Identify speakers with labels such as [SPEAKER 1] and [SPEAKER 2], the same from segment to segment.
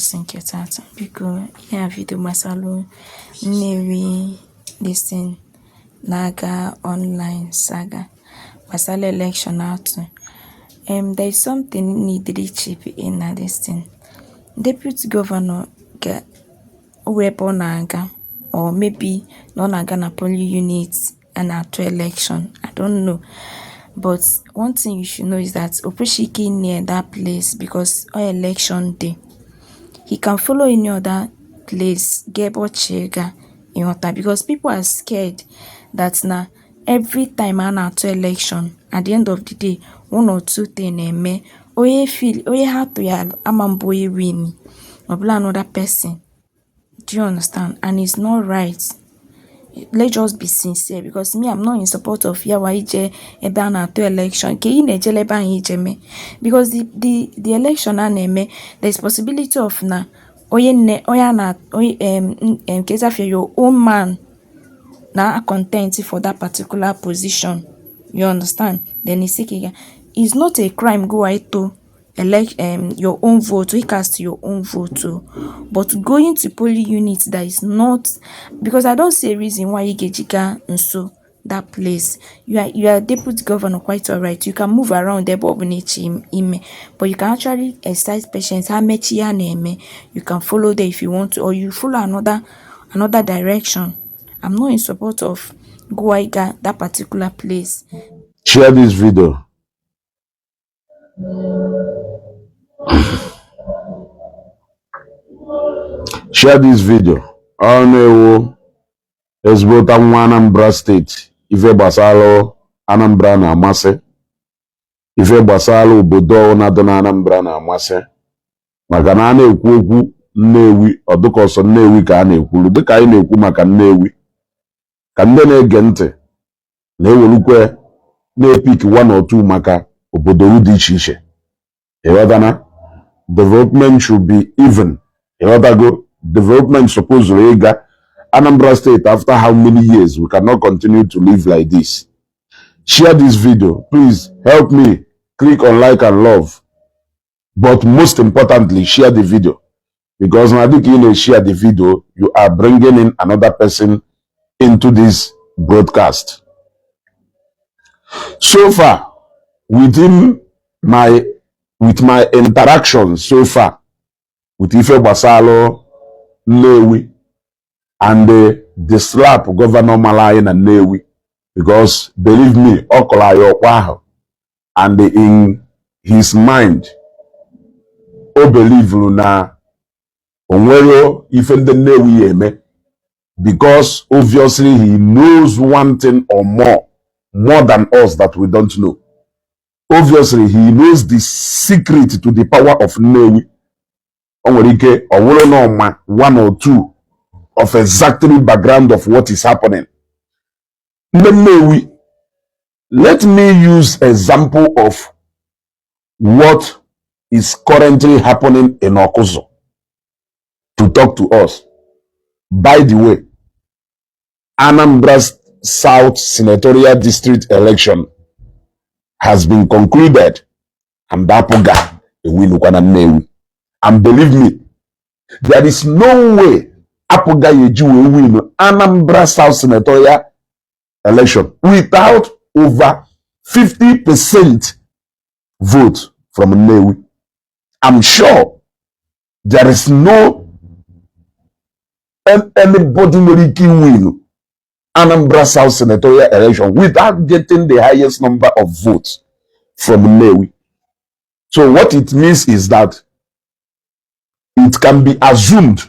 [SPEAKER 1] n'ụbọchị nke taata. Biko ihe a vidio gbasara Nnewi listing na-aga online saga gbasara election atụ. There is something needed chip in na this thing. Deputy governor ga ebe ọ na-aga, or maybe na ọ na-aga na polling unit and atụ election, I don't know. But one thing you should know is that Opushiki near that place because on election day, he can follow any other place, get chega in water, because people are scared that now every time to election, at the end of the day, one or two things may oye feel oye have to ya amamboye win or another person. Do you understand? And it's not right. Let's just be sincere, because me, I'm not in support of yawaije ebana to election. Because the election there's possibility of na your own man na content for that particular position. You understand? Then it's not a crime go to elect your own vote, we cast your own vote too. But going to polling units that is not, because I don't see a reason why you get and so that place. You are deputy governor, quite alright. You can move around there, but you can actually exercise patience. How much you can follow there if you want to, or you follow another direction. I'm not in support of Guaiga, that particular place.
[SPEAKER 2] Share this video. Share this video. Nnewi ezigbo nwa Anambra State. Ife gbasara Anambra na amasị. Ife gbasara obodo na-adọ na Anambra na amasị. Maka na a na-ekwu okwu Nnewi, ọdụkọsọ Nnewi ka a na-ekwulu. Dịka anyị na-ekwu maka Nnewi, ka ndị na-ege ntị na-ewelukwe na-epik 1 or 2 maka obodo dị iche iche. Development should be even. Development supposedly Anambra State after how many years? We cannot continue to live like this. Share this video. Please help me. Click on like and love. But most importantly, share the video. Because when you share the video, you are bringing in another person into this broadcast. So far, with my interactions so far with Ife Basalo, Nnewi, and the slap Governor Malai and Nnewi, because believe me, Okolayo, and in his mind, believe na onwero Ife the Nnewi eme, because obviously he knows one thing or more than us that we don't know. Obviously, he knows the secret to the power of Nnewi. Or 1 or 2 of exactly background of what is happening. Nnewi, let me use example of what is currently happening in Okuzo to talk to us. By the way, Anambra South Senatorial District election has been concluded, and Apuga win Nnewi. And believe me, there is no way Apuga will win Anambra South Senatorial election without over 50% vote from Nnewi. I'm sure there is no anybody who can win Anambra South Senatorial election without getting the highest number of votes from Nnewi. So what it means is that it can be assumed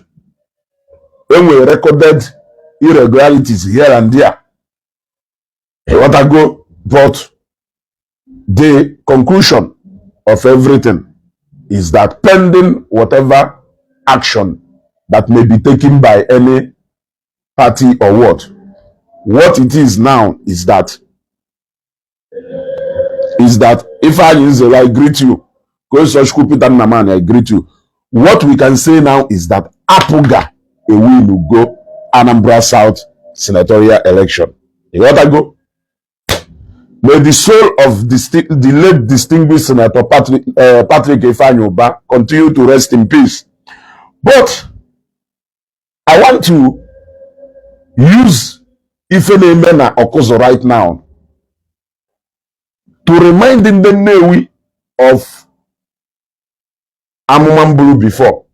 [SPEAKER 2] when we recorded irregularities here and there. But the conclusion of everything is that pending whatever action that may be taken by any party or what it is now is that if I greet you, I greet you. What we can say now is that Apuga will go Anambra South Senatorial election. May the soul of the late distinguished Senator Patrick Ifeanyi Ubah continue to rest in peace. But I want to use Ifeneme na Okuzo right now to remind the nnewi of Amumambulu before.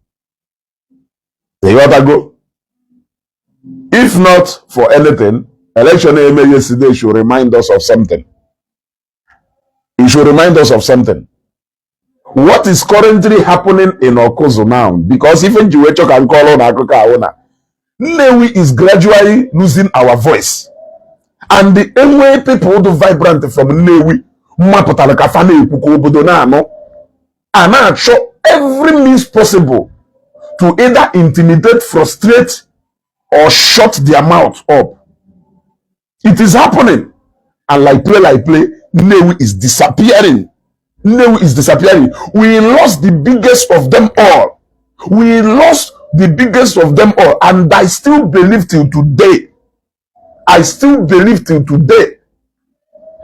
[SPEAKER 2] The other go. If not for anything, election yesterday should remind us of something. It should remind us of something. What is currently happening in Okuzo now? Because even Juwecho can call on Akuka Nnewi is gradually losing our voice. And the only people who vibrant from Nnewi, are now show every means possible to either intimidate, frustrate, or shut their mouth up. It is happening. And like play, Nnewi is disappearing. Nnewi is disappearing. We lost the biggest of them all. We lost the biggest of them all. And I still believe till today,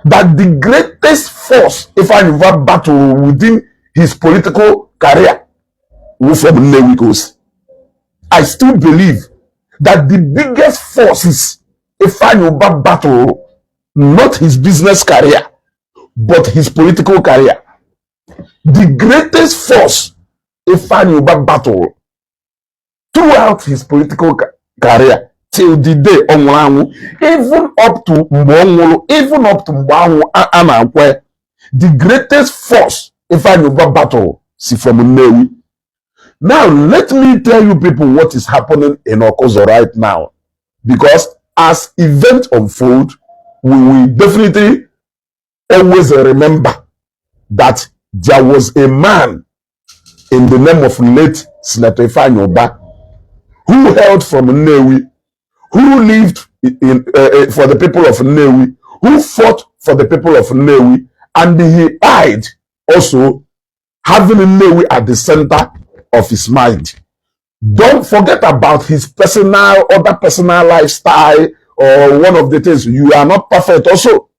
[SPEAKER 2] that the greatest force, if I ever battle within his political career, will from Nnewi goes. I still believe that the biggest force is, if I ever battle, not his business career, but his political career. The greatest force, if I ever battle, throughout his political career, till the day on even up to Mbongo, even up to Mbangu, the greatest force, if I ever battle, see from Nnewi. Now, let me tell you people what is happening in Okuzo right now. Because as events unfold, we will definitely always remember that there was a man in the name of late Senator Ifeanyi who hailed from Nnewi, who lived for the people of Nnewi, who fought for the people of Nnewi, and he died also having Nnewi at the center of his mind. Don't forget about his other personal lifestyle, or one of the things. You are not perfect also.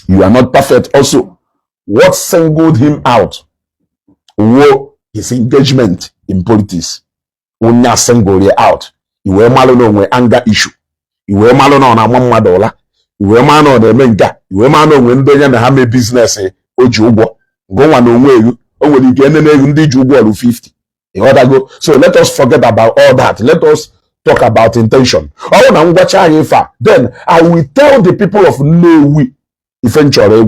[SPEAKER 2] You are not perfect also. What singled him out was his engagement in politics. Unya single out. Iwe malo no nwe anger issue. Iwe malo no na mama dola. Iwe malo no menga. Iwe malo nwe ndonya na hame business oji ugwo. Ngwa no nwe yu. O nwere ike nene yu ndi ji ugwo 50. Go. So let us forget about all that. Let us talk about intention. Then I will tell the people of Nnewi eventually,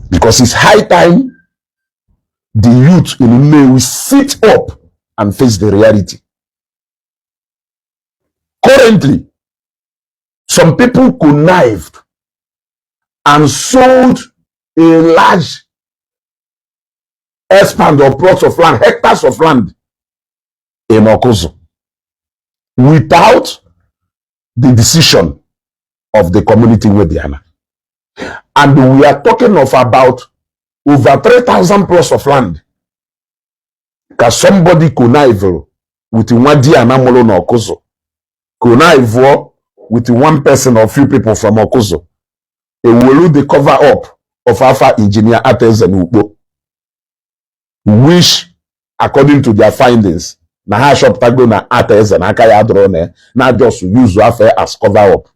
[SPEAKER 2] because it's high time the youth in Nnewi sit up and face the reality. Currently, some people connived and sold a large expand or plots of land, hectares of land in Okuzo without the decision of the community Wediana. And we are talking of about over 3,000 plots of land. Because somebody connive with Wadiana Molo no Okuzo, connive with one person or few people from Okuzo. They will do the cover up of Alpha Engineer Ates and Ubo, which, according to their findings, na ha shop tago na Ates and Akaya drone, na just use affair as cover up.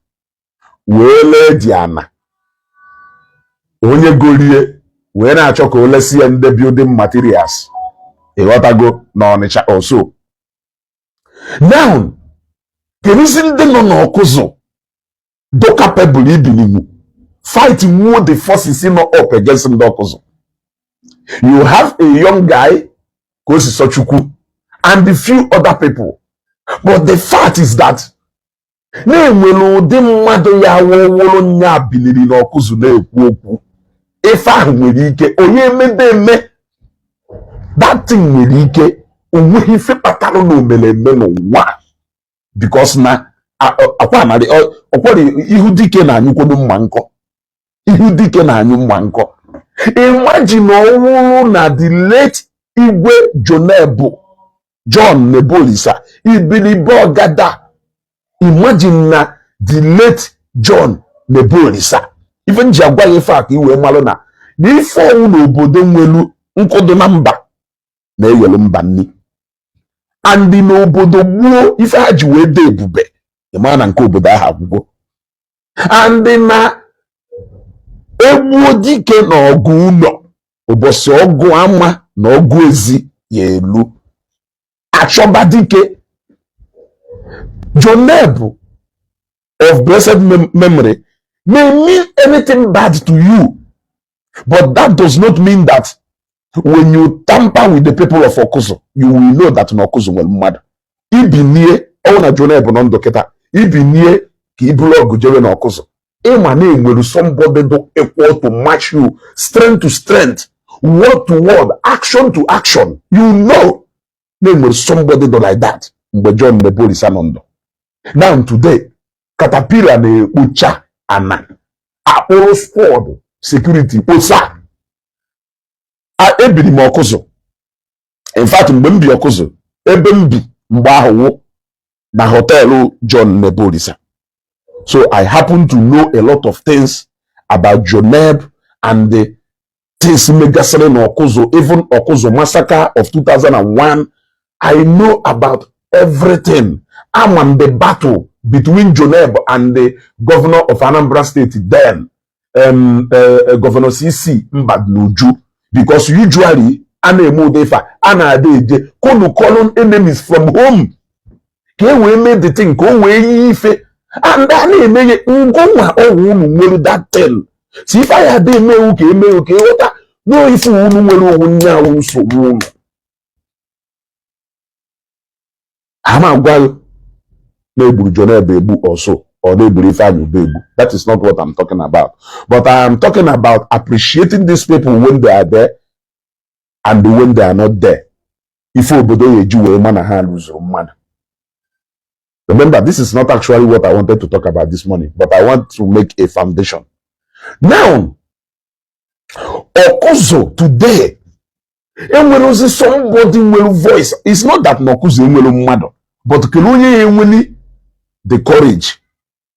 [SPEAKER 2] Wele Diana. Onye golie, we na choko ole see and the building materials. E watago na Onitsha also. Now, Kenizin de no Okuzo, do capable ibinimu, fighting more the forces in up against the Okuzo. You have a young guy, Kosi Sochuku, and a few other people. But the fact is that that thing because na ihudike na anyukono mmanko. Ihudike na anyu mmanko. Imagine na the late Igwe John Nebolisa, Ibilibo Gada. Imagine na the late John Nebolisa. Even Jagwa fact iwe malona. Before uno obodo nwelu nkodo namba. na eyelu mba nni and n'obodo gbuo ife ha ji wee dee ebube ịma na nke obodo ahụ agwụgwọ and na egbuo dike na ọgụ ụlọ ụbọchị ọgụ ama na ọgụ ezi ya elu achọba dike. Joneb of blessed memory may mean anything bad to you, but that does not mean that when you tamper with the people of Okuzo, you will know that in Okuzo will mad. Ibi near ona Joneb non doketa. Ibi near ki blog jere na Okuzo. Ema name will somebody do equal to match you, strength to strength, word to word, action to action. You know, name will somebody do like that. Mgbe John the police anondo. Now today, Caterpillar na ucha ana. Apollo squad security osa. Ebiri m Okuzo. In fact, mgbe m bi Okuzo, ebe m bi mgbe ahụ na hotelu John Nebolisa. So I happen to know a lot of things about Joneb and the things megasere in Okuzo, even Okuzo massacre of 2001. I know about everything. I'm on the battle between Joneb and the governor of Anambra State then, Governor CC Mbadnuju, because usually Konu calling enemies from home. We made the thing go away and then make that thing. See if I had a me okay, what no if you so Amagwal Nebu Joneb also, or Nebu Bebu. That is not what I'm talking about. But I am talking about appreciating these people when they are there and when they are not there. If you Jew a man hand lose man. Remember, this is not actually what I wanted to talk about this morning, but I want to make a foundation. Now, Okuzo today, and when somebody will voice, it's not that Okuzo will mad, but the courage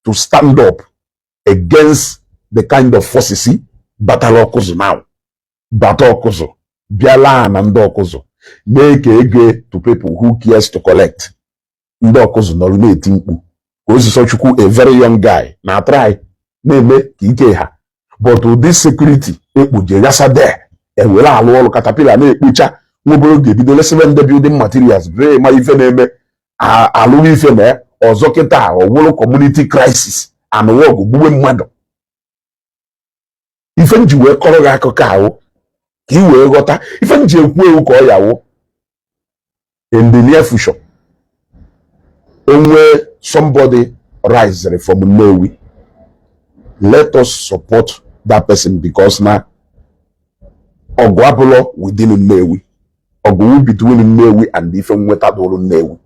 [SPEAKER 2] to stand up against the kind of forces, battle Okuzo now, battle Okuzo, biala and Okuzo, make a to people who cares to collect. Ndị Okuzo nọrọ na-eti mkpu ka Osisọchukwu a very young guy na try na-eme ka ike ha but ụdị security ekpuje yasa there ewere alụ ọrụ Caterpillar na-ekpocha nwobere oge bido lesebe ndị building materials bere ma ife na-eme alụrụ ife na ọzọ kịta ọwụrụ community crisis anụwa ọgụ gbugbe mmadụ ife nji wee kọrọ gị akụkọ ahụ ka i wee ghọta ife nji ekwu ewu ka ọ yawo in the near future. When somebody rises from nnewi, let us support that person because now Ogwapolo within nnewi, Ogwu between nnewi and different wetadolo nnewi.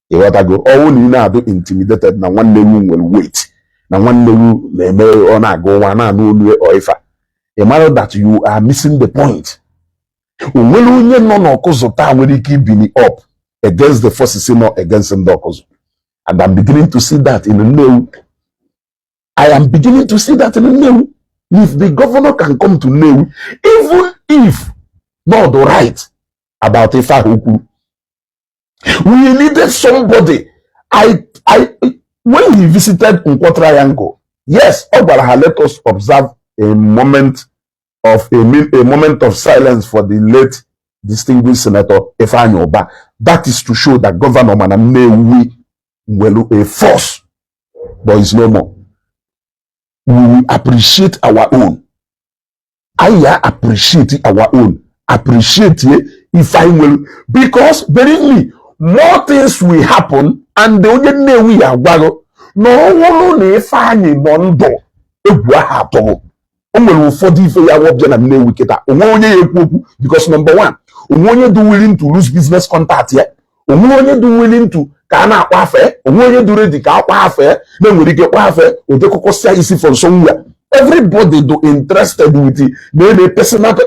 [SPEAKER 2] You want to go? Oh, you know, do intimidated. Now one nnewi will wait. Now one nnewi may or go one no or if a matter that you are missing the point. When you know Okuzo time when you keep being up against the forces, not against the Okuzo. And I'm beginning to see that in the new. I am beginning to see that in the new. If the governor can come to new, even if not the right about Ifa Huku, we needed somebody. When he visited Nkwo Triangle, yes, Obaraha let us observe a moment of silence for the late distinguished Senator Ifeanyi Oba. That is to show that Governor Nnewi will a force, but it's no more. We will appreciate our own. I appreciate our own. Appreciate if I will, because believe me, more things will happen, and the only name we are no one if I mondo ebuahato. Only for the ya wobje na nnewi kita. Onye ekwu because number one, onye do willing to lose business contact here. Onye do willing to kana akwa afa. Onye do ready ka akwa afa. Na nwere ike akwa afa. Ote kokosia isi from somewhere. Everybody do interested with the personal.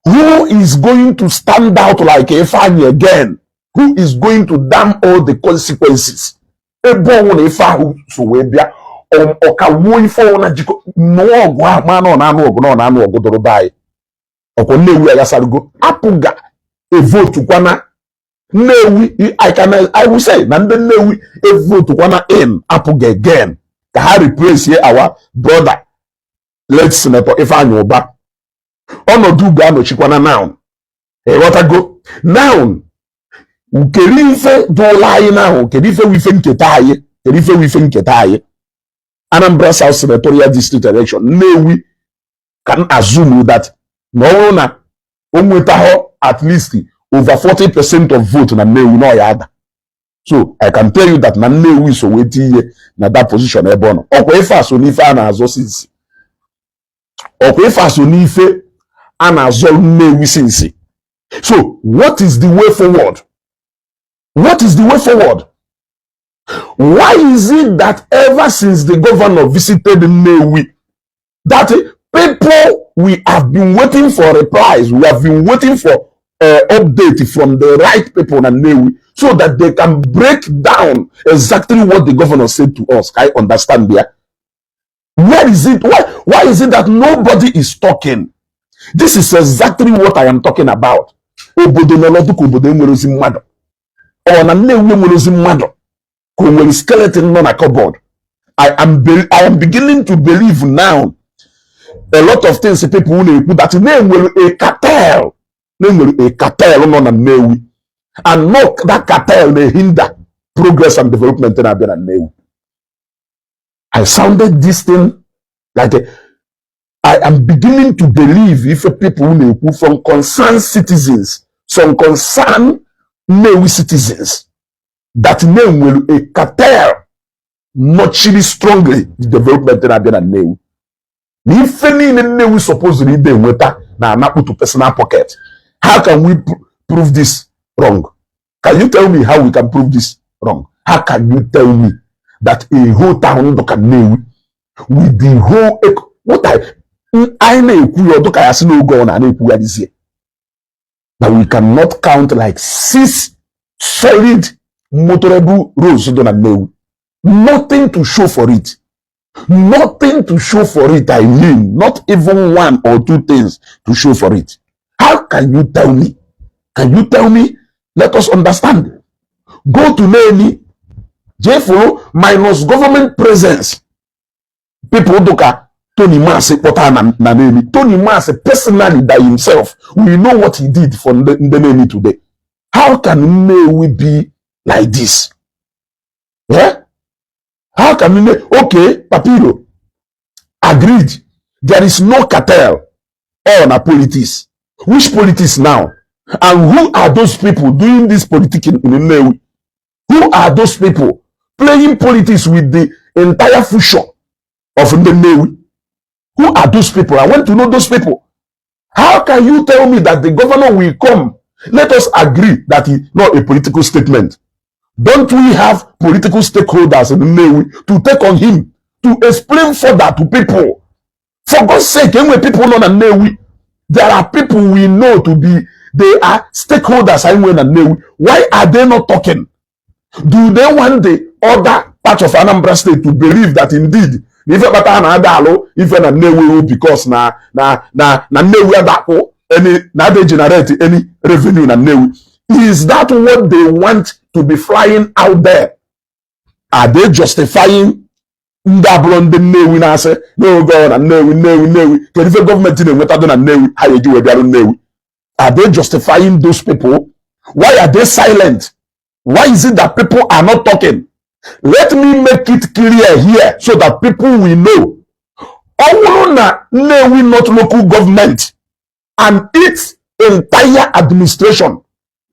[SPEAKER 2] Who is going to stand out like a fan again? Who is going to damn all the consequences? Ebo won ifa hu so we bia oka wo ifo na jiko no ogwa ma no na no ogno na no ogodoro bai. Oko nnewi ayasarugo apuga a vote kwana nnewi I will say na ndị nnewi a vote kwana in apụga again ka ha replace here our brother late Senator Ifeanyi Uba ọnọdụ ugwu anọchikwana now ịghọtago now kedu ife dụla anyị now kedu ife wife nketa anyị Anambra South Senatorial District election Nnewi can assume that na ọ bụrụ na o nwetaghọ at least over 40% of vote na Nnewi na ya ada. So I can tell you that na Nnewi so weti ihe na that position ebe ọ nọ. Ọkwa ife aso n'ife a na-azọ since. Ọkwa ife aso n'ife a na-azọ Nnewi since. So what is the way forward? What is the way forward? Why is it that ever since the governor visited Nnewi, that people, we have been waiting for replies, we have been waiting for update from the right people in Nnewi so that they can break down exactly what the governor said to us. I understand there. Where is it? Why is it that nobody is talking? This is exactly what I am talking about. Obodo noloduko obodo enwerozi mmadụ. Ọ na Nnewi enwerozi mmadụ. Ko nwere skeleton nọ na cupboard. I am beginning to believe now a lot of things people will put that name a cartel. A cartel nọ na Nnewi. And no, that cartel may hinder progress and development in Abia and Nnewi. I sounded this thing like I am beginning to believe if people who from concerned citizens, some concerned Nnewi citizens, that name will a cartel muchly strongly the development in Abia and Nnewi. If any Nnewi supposedly they weta na anapu to personal pocket, how can we prove this wrong? Can you tell me how we can prove this wrong? How can you tell me that a whole town look at Nnewi with the whole what I know that we cannot count like 6 solid motorable roads on Nnewi. Nothing to show for it. Nothing to show for it. I mean, not even 1 or 2 things to show for it. How can you tell me? Can you tell me? Let us understand. Go to nnewi, J4 minus government presence. People doka Tony Mase pota na nnewi. Tony Mase personally by himself, we know what he did for the nnewi today. How can Nnewi be like this? Yeah? How can we okay, Papiro, agreed. There is no cartel on a politics. Which politics now? And who are those people doing this politics in Nnewi? Who are those people playing politics with the entire future of Nnewi? Who are those people? I want to know those people. How can you tell me that the governor will come? Let us agree that it's not a political statement. Don't we have political stakeholders in Nnewi to take on him, to explain further to people? For God's sake, when people know Nnewi, there are people we know to be, they are stakeholders in Nnewi. Why are they not talking? Do they want the other part of Anambra State to believe that indeed, if Nnewi because na Nnewi adako any na they generate any revenue na Nnewi? Is that what they want to be flying out there? Are they justifying Ndablon Nnewi na say no go na Nnewi? Can the government in Nnewi how you do Nnewi? Are they justifying those people? Why are they silent? Why is it that people are not talking? Let me make it clear here so that people will know. Owuna Nnewi not local government and its entire administration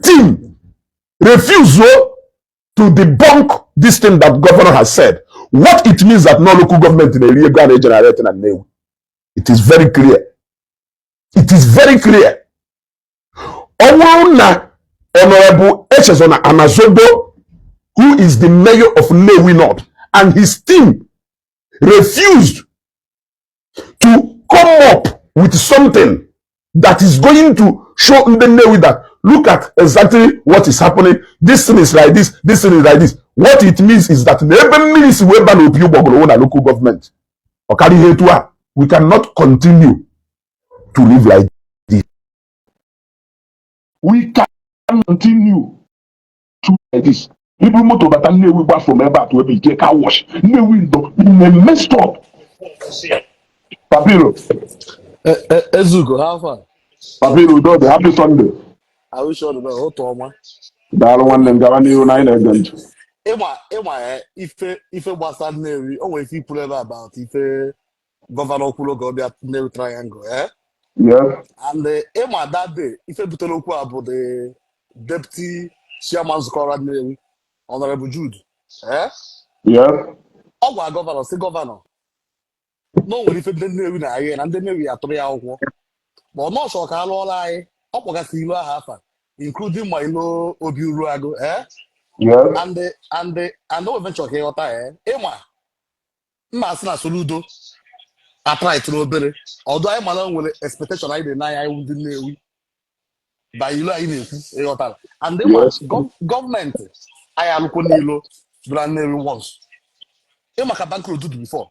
[SPEAKER 2] team refuse to debunk this thing that governor has said. What it means that no local government in a real Ghana generating and Nnewi. It is very clear. It is very clear. Owuna Honorable Echezona Anazodo, who is the mayor of Nnewi North, and his team refused to come up with something that is going to show Nnewi that look at exactly what is happening. This thing is like this. This thing is like this. What it means is that local government. We cannot continue to live like this. We can continue to like this. People motor but nnewi gba from ebe to ebe ike car wash. Nnewi ndo messed up. Papiro.
[SPEAKER 3] Ezugo, how far?
[SPEAKER 2] Papiro do the happy Sunday.
[SPEAKER 3] I wish you the whole Toma.
[SPEAKER 2] Daalụ nwanne m gawa n'ihu na anyị na-ege ntị.
[SPEAKER 3] Ife gbasara Nnewi, o nwere ife ikwuru ebe about ife gọvanọ kwuru oge ọbịa Nnewi triangle, eh?
[SPEAKER 2] Yes.
[SPEAKER 3] And that day, ife butere okwu a bụ the deputy chairman zukọrọ Nnewi, Honorable Jude, eh?
[SPEAKER 2] Yes.
[SPEAKER 3] Ọ gwa gọvanọ si gọvanọ na o nwere ife ndị Nnewi na-ahịa na ndị Nnewi atụrụ ya akwụkwọ, ma ọ nọọsọ ka a lụọla anyị, ọ kpọgasị ilu aha afa, including my ilo obi uruago, eh?
[SPEAKER 2] Yes.
[SPEAKER 3] And no venture ka ịghọta ịma mma asị na Soludo atrit n'obere ọdụ anyị mana nwere expectation anyị dị n'anya anyị ndị Nnewi ba ilu anyị na-ekwu ịghọtara and ịma gọọmenti anyị alụkwo n'ilo bịara Nnewi once ịma ka bank road dị before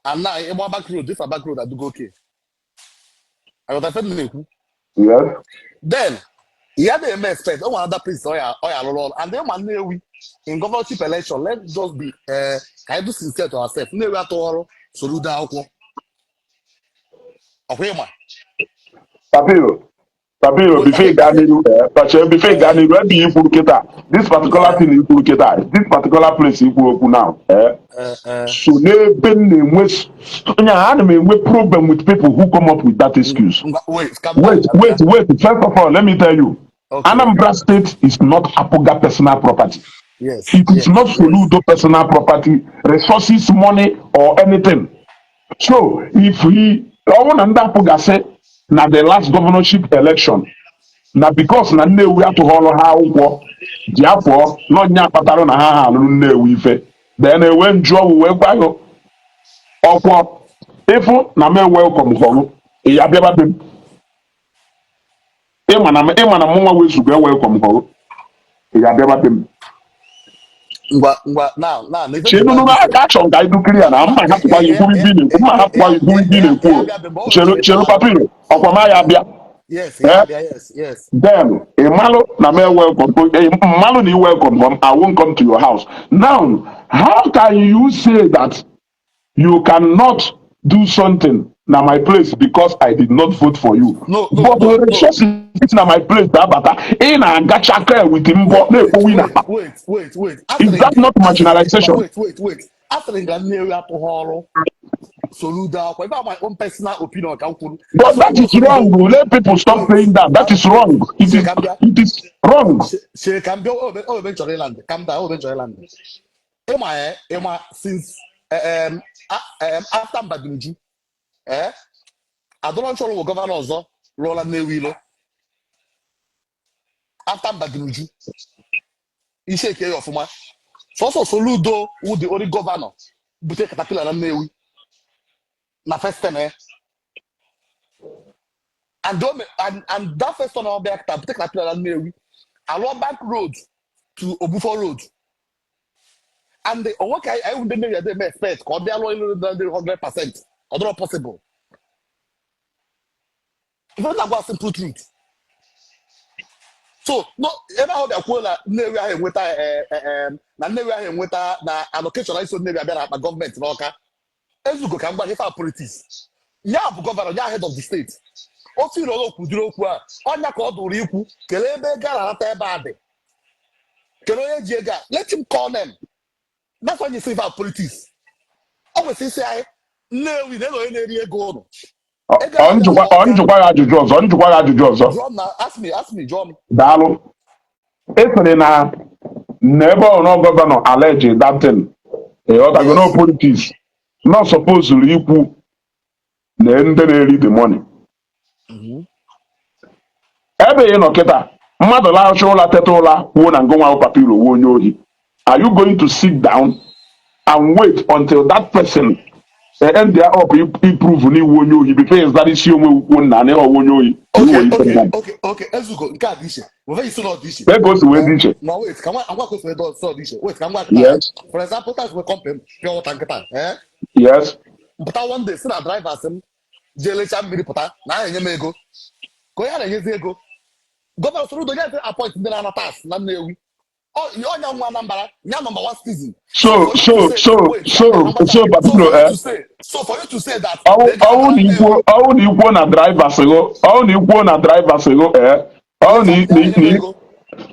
[SPEAKER 3] and na ịgba bank road ifa bank road adịgo oke ịghọta ife na-ekwu then ya na-eme expect o nwere other place ọ ya alụrụ ọrụ and ịma Nnewi in governorship election let's just be ka anyị do sincere to ourselves Nnewi atụ ọrụ Soludo akwụkwọ ọkwa ịma
[SPEAKER 2] Papiro, before you got it, where be you put kita? This particular thing you put kita. This particular place you put now. So they been with problem with people who come up with that excuse.
[SPEAKER 3] Wait.
[SPEAKER 2] First of all, let me tell you, Anambra State is not Apoga personal property.
[SPEAKER 3] Yes.
[SPEAKER 2] It is not Soludo personal property, resources, money, or anything. So if he, Apoga say, na the last governorship election, na because na Nnewi atụghọrọ ha ụgwọ ji afọ n'ọnya kpatara na ha alụrụ Nnewi ife then ewe njụọ wee gwa ya ọkwọ ịfụ na m welcome họrụ ya bịaba be m ịma na mụnwa wezuga welcome họrụ ya bịaba be m chenunu aka achọ ka anyị dukiri ya na mma hapụkwa ya ikwuru ibi na-ekwu mma hapụkwa ya ikwuru ibi na-ekwu chelu Papiro ọkwa ma ya bịa
[SPEAKER 3] yes.
[SPEAKER 2] Then Imalo na me welcome. Imalo ni welcome home. I won't come to your house. Now, how can you say that you cannot do something na my place because I did not vote for you?
[SPEAKER 3] No.
[SPEAKER 2] The resources na my place that bata. In a gacha with him.
[SPEAKER 3] Wait.
[SPEAKER 2] Is that not marginalization?
[SPEAKER 3] Wait. After the Nnewi atụghọrọ Soludo, if I have my own personal opinion,
[SPEAKER 2] but that is wrong. Let people stop saying that. That is wrong. It is wrong.
[SPEAKER 3] She can go eventually land. Come down eventually land. Emma, since after Mbadinuju, I don't know what governor also Roland Nnewi. After Mbadinuju, he shake care of my. So Soludo, who the only governor, but take Caterpillar and Nnewi. Na first time, and that first time I'll be active. Take Caterpillar and Nnewi, along back road to Obufo Road, and the work I wouldn't know they may expect because they are loyal 100%. Although possible, even that was simple truth. So no, ever how they call Nnewi I with na Nnewi I with na allocation I saw Nnewi I better at government no okay. Ezugo ka mgba ife politics ya bụ gọvanọ ya head of the state o firi ọrụ kwudiri okwu a ọnya ka ọ dụrụ ikwu kelee ebe ego arata ebe a dị kelee onye ji ego a let him call them that's why you say ife politics ọ kwesịrị isi anyị Nnewi na onye na-eri ego ụnụ
[SPEAKER 2] njụkwa ya ajụjụ ọzọ
[SPEAKER 3] jụọ na ask me jụọ m
[SPEAKER 2] daalụ esere na ebe ọrụ gọvanọ allege that thing ịghọtago no politics not supposed to ikwu na ndị na-eri the money. Ebe ị nọ kịta mmadụ laghachi ụla teta ụla kwuo na ngụnwa Papiro wuo onye ohi. Are you going to sit down and wait until that person end their up improve n'iwu onye ohi before ịzara isi onwe ukwu na na ọwụ onye ohi?
[SPEAKER 3] Okay. Ezugo nke a dị iche. Wefe isi na ọ dị iche.
[SPEAKER 2] Ego si wee dị iche.
[SPEAKER 3] No wait, ka ngwa kwesị wee dị iche. Wait, ka ngwa
[SPEAKER 2] Yes.
[SPEAKER 3] For example, that's we compare pure water nkịta.
[SPEAKER 2] Yes.
[SPEAKER 3] Pụta one day si na drivers m jee lecha mmiri pụta na a na-enye m ego ka onye a na-enyezi ego Governor Soludo get appoint ndị na-anatas na Nnewi. Onye nwa Anambra, nya number one citizen. So for you to say, wait, so
[SPEAKER 2] Papilo,
[SPEAKER 3] for you to say, that
[SPEAKER 2] all
[SPEAKER 3] they get Nnewi.
[SPEAKER 2] the equal na drivers go, all the equal na drivers go, all
[SPEAKER 3] Yes,
[SPEAKER 2] the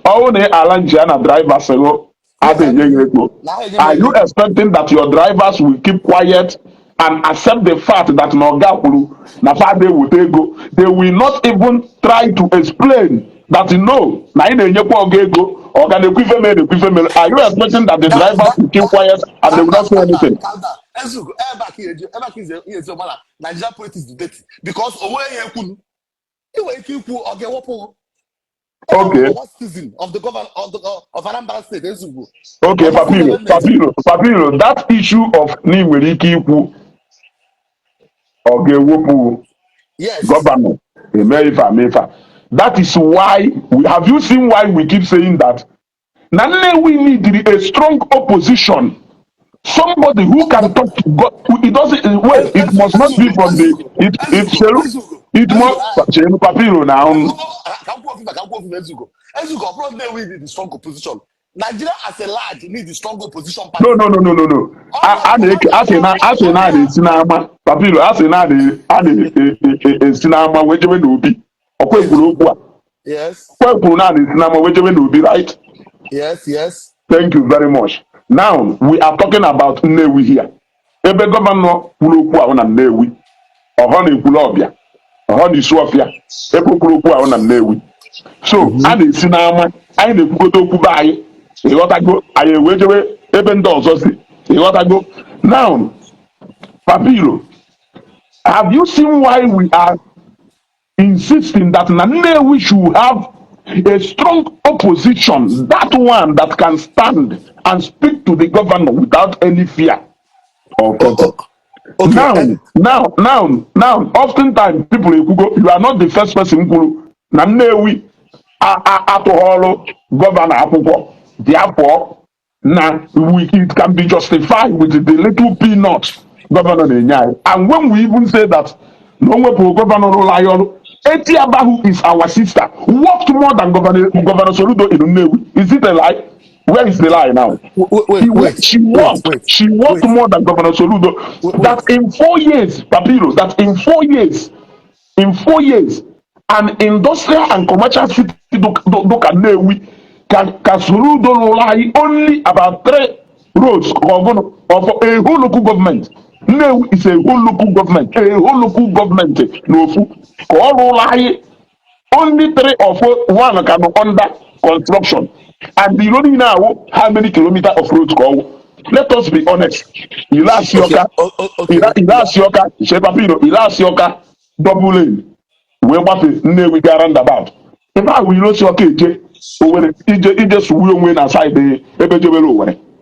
[SPEAKER 2] all the Alangia na drivers go,
[SPEAKER 3] yes, I do.
[SPEAKER 2] are you expecting that your drivers will keep quiet and accept the fact that Nogakuru, Nafade will go? They will not even try to explain that no, na in the go or can equipment. Are you expecting that the drivers will keep quiet and they will not say anything?
[SPEAKER 3] Calm down. Ezugo, ever is Nigeria politics is dirty because away here okay, what
[SPEAKER 2] Okay.
[SPEAKER 3] one citizen of the governor of Anambra State, Ezugo.
[SPEAKER 2] Okay, Papilo, that issue of nnewi ikwu or ga-ewepụ
[SPEAKER 3] yes.
[SPEAKER 2] governor emefa. That is why have you seen why we keep saying that? Na Nnewi need a strong opposition. Somebody who can talk to God. It doesn't wait. It must not be from the it must Papilo now.
[SPEAKER 3] Ezugo, bro, Nnewi need a strong opposition. Nigeria as a large need a strong opposition party.
[SPEAKER 2] No. Asị na esi n'ama Papilo, asị na esi n'ama wee jebe n'obi. Ọkwa ekwuru okwu a.
[SPEAKER 3] Yes.
[SPEAKER 2] Ọkwa ekwuru na esi n'ama wee jebe n'obi, right?
[SPEAKER 3] Yes.
[SPEAKER 2] Thank you very much. Now we are talking about Nnewi here. Ebe gọvanọ kwuru okwu ahụ na Nnewi, ọhọ na ekwulu ọbịa, ọhọ na Isuọfịa, ebe kwuru okwu ahụ na Nnewi. So a na-esi n'ama, anyị na-ekwukọta okwu be anyị, ịghọtago, anyị ewee jebe ebe ndị ọzọ si, ịghọtago. Now, Papilo, have you seen why we are insisting that Nnewi should have a strong opposition, that one that can stand and speak to the governor without any fear of
[SPEAKER 3] okay.
[SPEAKER 2] Now, oftentimes people you are not the first person who na Nnewi atụghọrọ governor akwụkwọ. Therefore, now it can be justified with the little peanuts governor na-enye. And when we even say that no wepụ governor ụlọ Etiabahu is our sister. Worked more than Governor Soludo in Nnewi. Is it a lie? Where is the lie now? She worked more than Governor Soludo. That in 4 years, Papilo, that in 4 years, an industrial and commercial city look at Nnewi can Soludo lie only about 3 roads of a whole local government. Nnewi is a whole local government. No, only 3 or 4 one can be under construction, and you don't know how many kilometers of roads go. Let us be honest. Ilasioka, Ilasioka, double lane. We want Nnewi roundabout. If I will not see okay,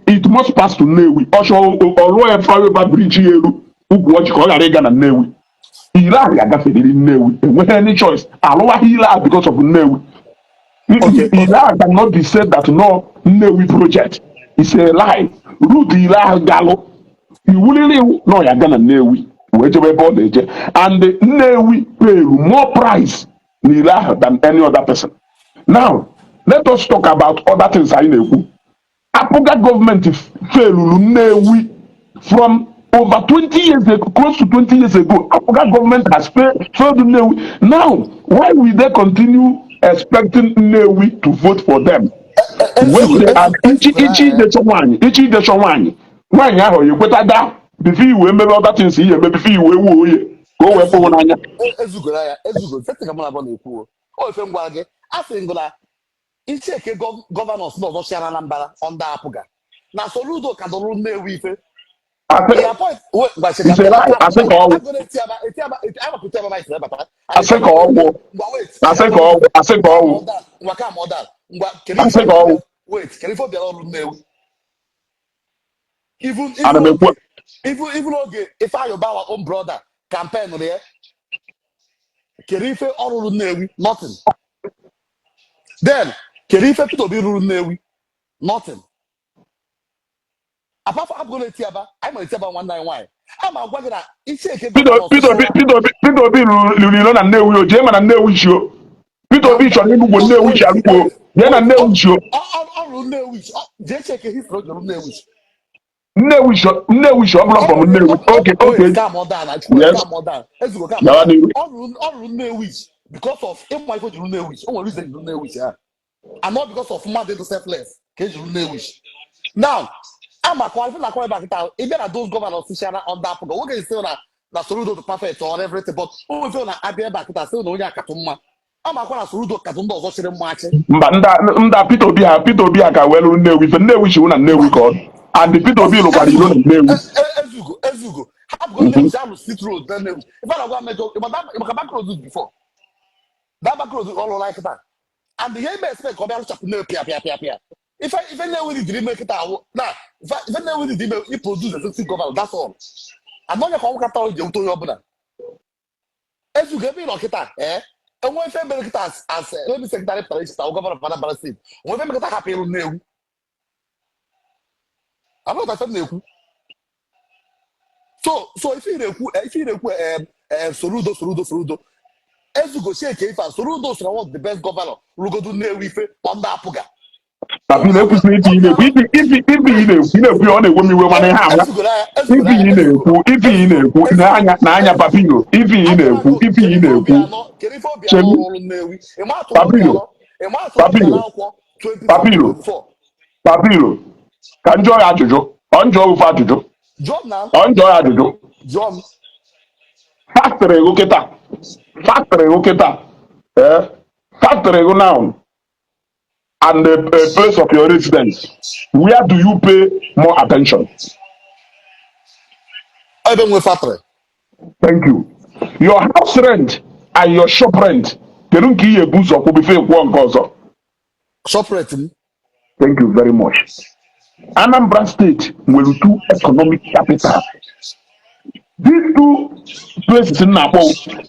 [SPEAKER 2] it must pass to Nnewi. Also, or flyover bridge here. Nnewi. Ila agafediri Nnewi. Enweghị any choice. Alụwaghị Ila because of Nnewi. Ila cannot be said that no Nnewi project. It's a lie. Route Ila galụ. Iwulili no ya gana Nnewi. Wee jebe ebe ọ na-eje. And Nnewi pay more price Ila than any other person. Now, let us talk about other things anyị na-ekwu. Apuga government failuru Nnewi from over 20 years ago, close to 20 years ago. Apuga government has failed Nnewi. Now, why will they continue expecting Nnewi to vote for them? When they are ichi idecho nwanyi ahụ ekwetaga before iwe emebe other things ihe eme before iwe ewu oye ka o wee pụrụ n'anya.
[SPEAKER 3] Ezugo setịga mụ na abụọ na-ekwu o ife ngwa gị a sị ngụ na icheke gọvanọs n'ọzọ chịara Anambra onda Apuga na Soludo ka dọrọ Nnewi ife. Even oge ife ayoba our own brother campaign there kedu ife ọrụrụ Nnewi nothing. Then kedu ife Peter Obi rụrụ Nnewi nothing. Apart from Abgolo Etiaba, I'm a Etiaba 191. I'm a Wagana. It's a
[SPEAKER 2] Peter Obi rụrụ na Nnewi o jee mana Nnewi show. Peter Obi chọrọ ịlụgbo Nnewi chi alụgbo ya na Nnewi chi
[SPEAKER 3] ọrụ Nnewi jee cheke history jụrụ
[SPEAKER 2] Nnewi chi ọ bụla from Nnewi. Okay.
[SPEAKER 3] calm down ezugo calm
[SPEAKER 2] Gawa
[SPEAKER 3] down
[SPEAKER 2] n'ihu.
[SPEAKER 3] ọrụ Nnewi because of ịma ife jụrụ Nnewi o nwere reason jụrụ Nnewi ya and not because of mmadụ ịdụ selfless ka e jụrụ Nnewi. Now amakwa ife na-akọ ebe a kịta ịbịa na those governors si na under apụga nwoke isi na Soludo to perfect or everything but o ife na-abịa ebe a kịta sị na onye akatụ mma amakwa na Soludo katụ ndị ọzọ chịrị mma achị.
[SPEAKER 2] Mba nda Peter Obi a ka welu Nnewi ife Nnewi chi na Nnewi ka ọ and Peter Obi lụkwara ilo na Nnewi.
[SPEAKER 3] Ezugo hapụgo Nnewi si alụ street road na Nnewi ife a na-agwa mejọ maka back road before that back road ọ lụrụ like that and ihe ime expect ka ọ bịa lụchapụ Nnewi pịa ife Nnewi dịrị ime kịta ahụ na ife Nnewi dị ime iproduce executive governor that's all anọghị ka ọ nkata o ji ewute onye ọbụla. Ezugo ebe ị nọ kịta enwe ife mere kịta as maybe secretary parachita o gọvanọ of Anambra State onwe ife mere kịta hapụ ịrụ Nnewi abụghị ife na-ekwu so ife ị na-ekwu Soludo Ezugo Sheke ife a Soludo soro one of the best governor rugodu Nnewi ife ọnda apụga
[SPEAKER 2] Tapi na-ekwusịrị ife ị na-ekwu ife ị na-ekwu ọ na-ewe m iwe mana ihe ama ife ị na-ekwu n'anya Papilo ife ị na-ekwu Papilo ka njọ ya ajụjụ ọ njọ ofe ajụjụ factory kịta factory go now and the place of your residence, where do you pay more attention?
[SPEAKER 3] Factory.
[SPEAKER 2] Thank you. Your house rent and your shop rent.
[SPEAKER 3] Shop rent.
[SPEAKER 2] Thank you very much. Anambra State will do economic capital. These two places in Napo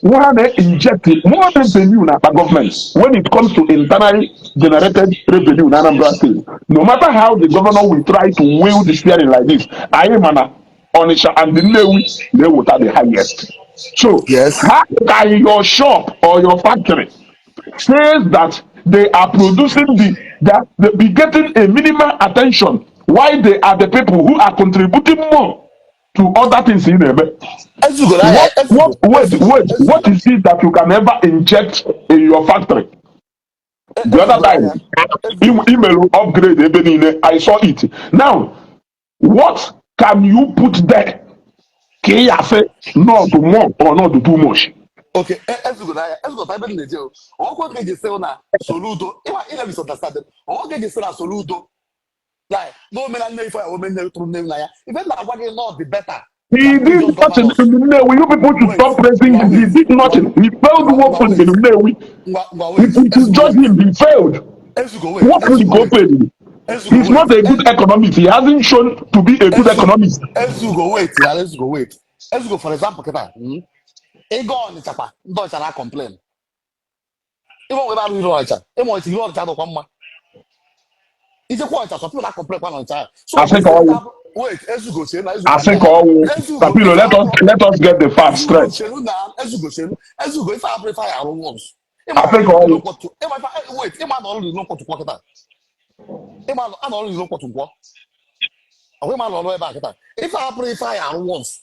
[SPEAKER 2] want to inject more revenue in our government when it comes to internally generated revenue in Anambra State. No matter how the governor will try to wield the steering like this, I am an Onisha and the Nnewi, they will have the highest. So,
[SPEAKER 3] yes.
[SPEAKER 2] How can your shop or your factory says that they are producing that they be getting a minimal attention while they are the people who are contributing more to other things in there. What is it that you can ever inject in your factory? The other time, email upgrade, I saw it. Now, what can you put there? Can you say not to more or not to too much?
[SPEAKER 3] Okay, let's go. I been in jail. What can you say on Soludo? If I misunderstand them, what can you say on Soludo? Like, no man, no for a woman, no to name. Even that one is not the better.
[SPEAKER 2] He did nothing in the Nnewi. You people should stop praising him. He did nothing. He failed working in the Nnewi. If you judge him, he failed. What will he go pay? He's not a good economist. He hasn't shown to be a good economist.
[SPEAKER 3] Let's go wait. Let's go for example, Kata. Ego on Chapa, don't I complain. Even without you know, Emo is your child of one. It's a quite a people that complain on child. So wait, as you go,
[SPEAKER 2] I think Papilo, let us get the facts straight.
[SPEAKER 3] As you go, if I amplify our ones.
[SPEAKER 2] I think
[SPEAKER 3] wait, am I only know what to walk at? Am I only know what to walk? Away my lawyer back at that. If I amplify our ones,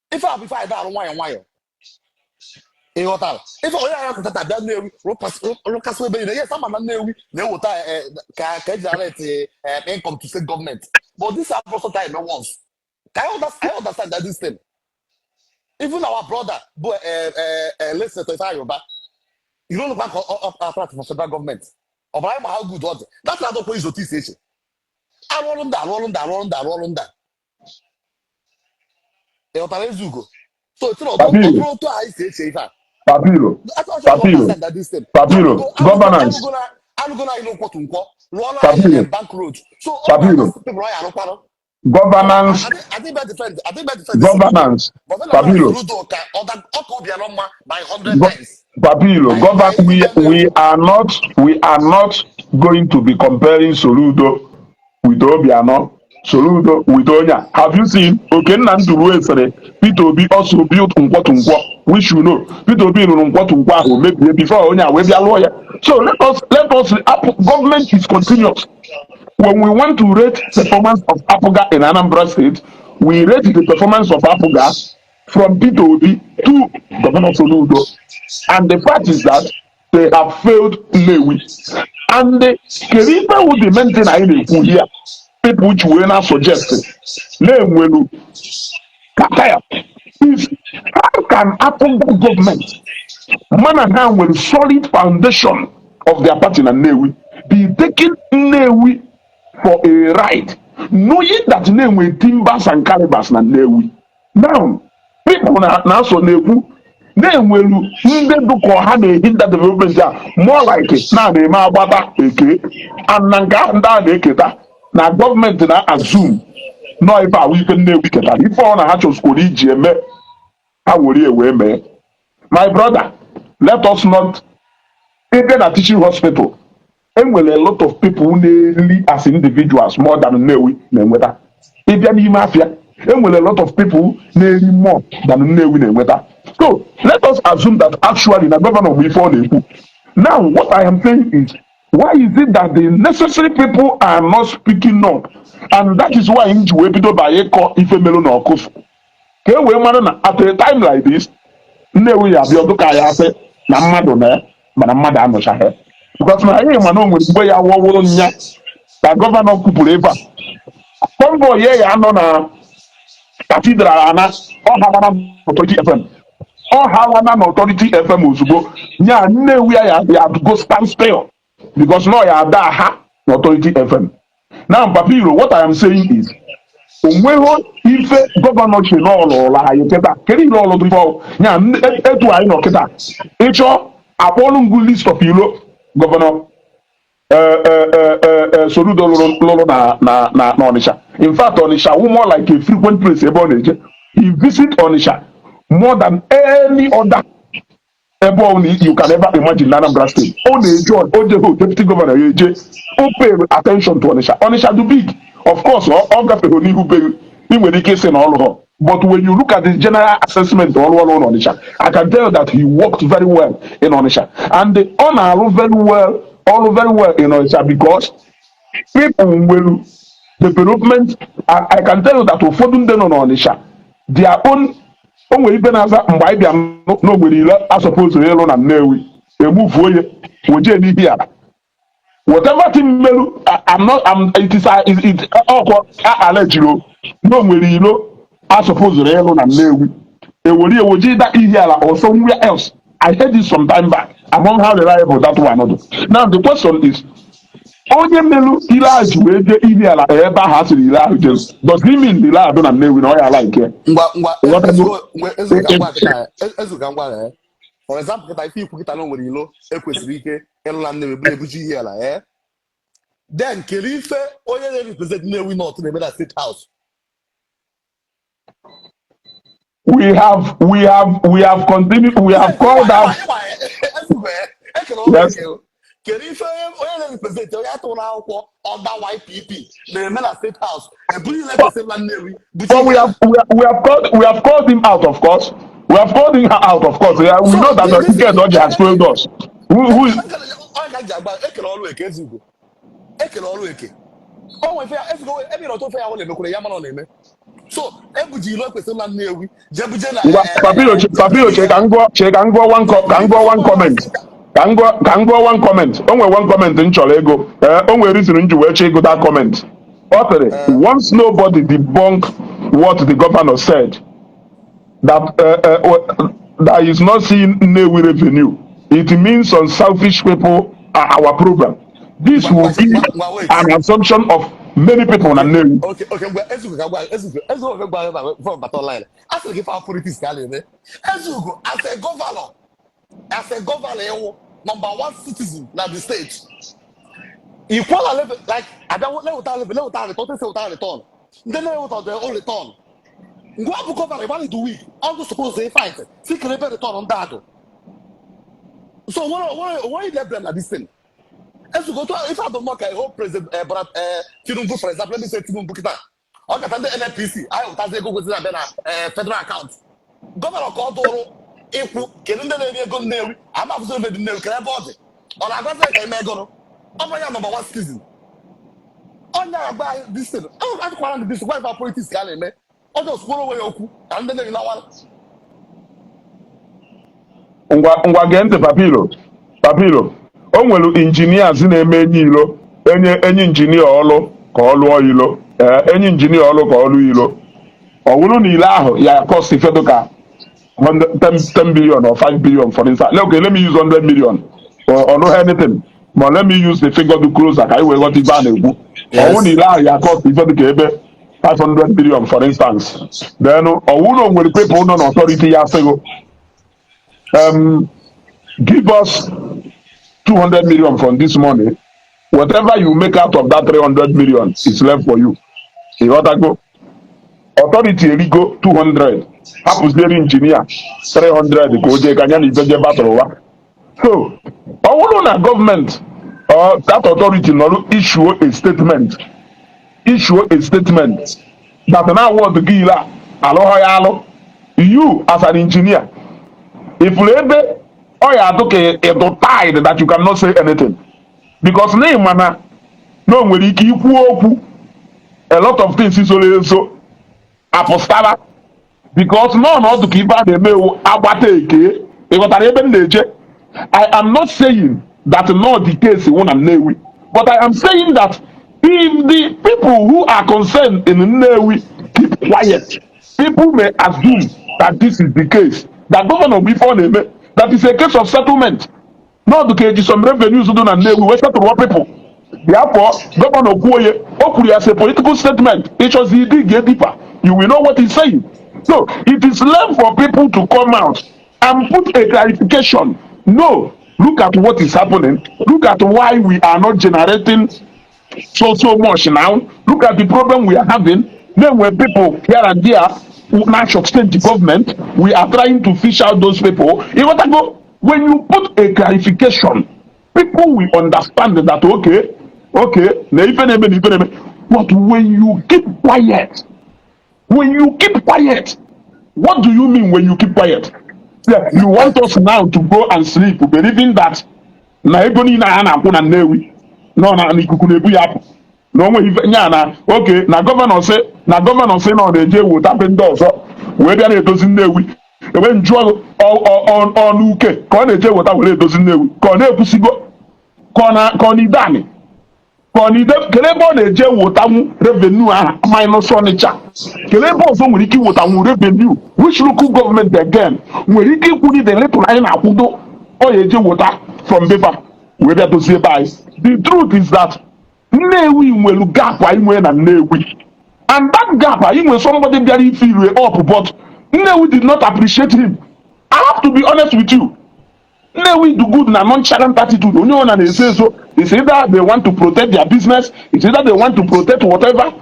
[SPEAKER 3] if I amplify that on wire. If I have that Nnewi, Rokas will be yes, I'm a Nnewi, they will generate income to state government. But this are also time no once. I understand that this thing. Even our brother, listen to Yoruba, you don't look back for federal government. Of how good was it? That's not the police notice. I roll them down. They are Zugo. So it's not to I say that.
[SPEAKER 2] Papilo, governance.
[SPEAKER 3] I'm gonna know what to call. Bank road. So
[SPEAKER 2] Papilo, governance.
[SPEAKER 3] I think about defense.
[SPEAKER 2] Governance. Papilo.
[SPEAKER 3] By 100 times.
[SPEAKER 2] Papilo, we are not going to be comparing Soludo with Obiano.
[SPEAKER 4] Soludo with Onya. Have you seen Okenna Nduru Esere? Peter Obi also built Nkwo, which you know. Peter Obi in Nkwo who maybe before Onya will be a lawyer. So let us government is continuous. When we want to rate performance of Apuga in Anambra State, we rate the performance of Apuga from Peter Obi to Governor Soludo. And the fact is that they have failed nnewi. And the Keribe would be maintained in here. People which were not suggested. Nnewi Kataya. If how can Apuga government man and hand with solid foundation of their party in Nnewi be taking Nnewi for a ride, knowing that Nnewi timbers and calibers na Nnewi. Now, people na so Nnewi na-enwelu ndị dụkọ ha na-ehinda development a more like na-eme agbata eke and na nke ahụ ndị a na-eketa na gọọmenti na-azum nọ ife ahụ ife Nnewi ketara ife ọ na ha chọskwara iji eme ha were wee mee. My brother, let us not, even at teaching hospital, and well, a lot of people really as individuals more than Nnewi na-enweta. Ịbịa n'ime afịa, and well, a lot of people really more than Nnewi na-enweta. So let us assume that actually the governor will fall na-ekwu. Now what I am saying is, why is it that the necessary people are not speaking up? And that is why nji wee bido by ịkọ ife melu na ọkụfu. Ka e wee mara na at a time like this, Nnewi ya abịa ọdụ ka ya asị na mmadụ na mana mmadụ anọchaghị because na anyị ma na o nwere mgbe ya wọwụrụ nya ka gọvanọ kwupụrụ ebe a convoy ya anọ na katidral ana ọhawana n'Authority FM ọhawana n'Authority FM ozugbo nya Nnewi ya go stand still because na ya ada ha n'Authority FM. Now Papiro, what I am saying is onweghị ife gọvanọ chi n'ọlụla anyị kịta kedu ihe ọlụ dị ya etu anyị nọ kịta ịchọ akpọlụ ngụ list of ilo gọvanọ Soludo lụrụ na Ọnịsha. In fact Ọnịsha wụ more like a frequent place ebe ọ na-eje. He visit Ọnịsha more than any other ebe ọ you can ever imagine na Anambra State. Ọ na-eje ojeho deputy governor ya eje o pay attention to Ọnịsha. Ọnịsha do big. Of course, all gafere n'ihu be ị nwere ike ịsị na ọlụ ha. But when you look at the general assessment ọlụ ọlụ Ọnịsha, I can tell you that he worked very well in Ọnịsha. And ọ na-arụ very well in Ọnịsha because people will development. I can tell you that ụfọdụ ndị nọ n'Ọnịsha, their own o nwere ibe na-aza mgbe anyị bịa n'ogbere ile asọpụzụ ịlụ na Nnewi emuvuo ya wejee n'ihi ala. Whatever thing melu, it is alleged no nwere ilo I suppose elu na Nnewi ewori ewoji that ihe ala or somewhere else. I heard this some time back among how reliable that one. Now the question is onye melu ile aji wee je ihe ala ebe ahụ asịrị ile ahụ je does it mean ile ahụ na Nnewi na ọ ya like
[SPEAKER 3] ngwa for example kita ife ikwu kita na nwere ilo ekwesịrị ike ịlụ na Nnewi bụ ebuji ihe ala then kere ife onye na-represent Nnewi North na-eme na State House.
[SPEAKER 4] We have continued. We have called out. Yes.
[SPEAKER 3] Kere ife onye na-represent onye atụ na akwụkwọ ọda YPP na-eme na State House ebuli na-represent na Nnewi.
[SPEAKER 4] But we have called him out, of course. We have called him out, of course. We know that the ticket dodge has failed us. Who is?
[SPEAKER 3] So,
[SPEAKER 4] Papiro, can go one comment. Can go one comment. Only one comment in Cholego. Only reason in Juwe check that comment. Once nobody debunk what the governor said, that is not seeing Nnewi revenue. It means some selfish people are our program. This will be an assumption of many people na Nnewi.
[SPEAKER 3] Okay, well, Ezugo from battle line. As a give our politics, as a governor, number one citizen na the state. Equal level, like I don't know what return. Then they want their own return. Go up cover a valid week. I'm supposed to fight. See, can return on that. So why let them at this thing? As you go to if I don't know, I hope President Tinubu, for example, let me say Tinubu Kita. Okay, then the NNPC, I will go with the federal account. Governor Kodoro, if you can go near, I'm absolutely the nail can body. Or I was like a megano. Oh, my number one season. Oh, now buy this thing. Oh, I'm calling this wife of politics, Galen, man. Oh, just follow away Oku, and then you know what?
[SPEAKER 4] ngwa gee ntị papilo o nwere injinias na-eme enyi ilo enye injinia ọlụ ka ọ lụọ ilo enye injinia ọlụ ka ọ lụọ ilo ọ bụrụ na ile ahụ ya cost ifedo ka 10 billion or 5 billion for instance. Okay, let me use 100 million or no anything, but let me use the figure to close ka anyị wee ghọta ibe a na-ekwu. Ọ bụrụ na ile ahụ ya cost ifedo ka ebe 500 billion for instance, then ọ bụrụ na o nwere people nọ n'authority ya sịgo give us 200 million from this money. Whatever you make out of that 300 million is left for you. You got to go. Authority go 200. Hapusleri engineer 300. Go je kanya ni beje batorowa. So, all on a government or that authority no issue a statement. Issue a statement that now what the gila aloha yalo. You as an engineer, if lebe oh yeah, okay, it's tied that you cannot say anything because name mana no nwere ike ikwu okwu a lot of things is only so apostala because no to keep out the mail agbata eke ịghọtara ebe m na-eje. I am not saying that not the case in Nnewi, but I am saying that if the people who are concerned in Nnewi keep quiet, people may assume that this is the case. That governor before name that is a case of settlement. Not the case some revenues do not Nnewi, we settle what people. Therefore, Governor Okuye as a political statement, it was the get deeper. You will know what he's saying. So it is left for people to come out and put a clarification. No, look at what is happening. Look at why we are not generating so much now. Look at the problem we are having. Then when people here and there, national state government, we are trying to fish out those people. When you put a clarification, people will understand that okay, but when you keep quiet, what do you mean when you keep quiet? Yeah, you want us now to go and sleep believing that na ego ni na na-akwụ na Nnewi no na ikuku na-ebu ya apụ na onwe ife nya na okay na gọvanọ sị na na-eje wota be ndị ọzọ wee bịa na-edozi Nnewi ebe njụọ ọnụ uke ka ọ na-eje wota were edozi Nnewi ka ọ na-ekwusigo ka ọ na idani kele ebe ọ na-eje wotanwu revenue aha minus Ọnịcha kele ebe ọzọ nwere ike iwotanwu revenue which local government again nwere ike ikwuri the little anyị na-akwụdo ọ ya eje wota from paper wee bịa dozie ebe anyị. The truth is that Nnewi nwere gap anyị nwere na Nnewi, and that gap anyị nwere somebody bịara ife ire up but Nnewi did not appreciate him. I have to be honest with you. Nnewi do good na nonchalant attitude. Onye ọ na-ese so it's either they want to protect their business, it's either they want to protect whatever.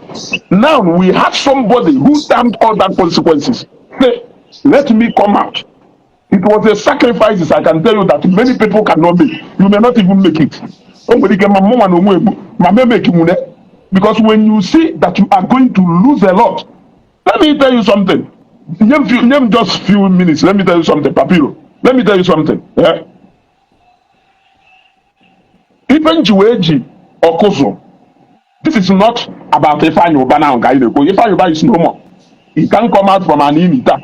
[SPEAKER 4] Now we have somebody who stamped all that consequences. Say, let me come out. It was a sacrifice, I can tell you, that many people cannot make. You may not even make it. Because when you see that you are going to lose a lot, let me tell you something. Just few minutes. Let me tell you something, Papiro. Let me tell you something. Yeah? Even Jueji or Koso, this is not about Ifeanyi Uba now. Ifeanyi Uba is no more. He can't come out from an imita.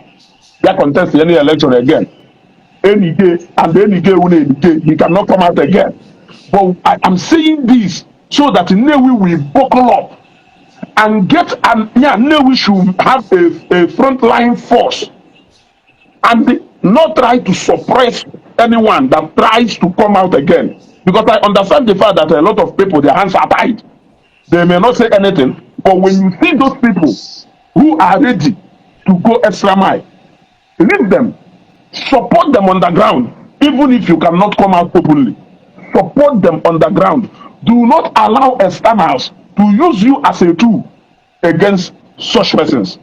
[SPEAKER 4] They contest any election again. Any day and any day, he cannot come out again. But I am saying this so that Nnewi will buckle up and get Nnewi should have a frontline force and not try to suppress anyone that tries to come out again. Because I understand the fact that a lot of people, their hands are tied. They may not say anything, but when you see those people who are ready to go extra mile, leave them, support them on the ground, even if you cannot come out openly. Support them on the ground. Do not allow externals to use you as a tool against such persons.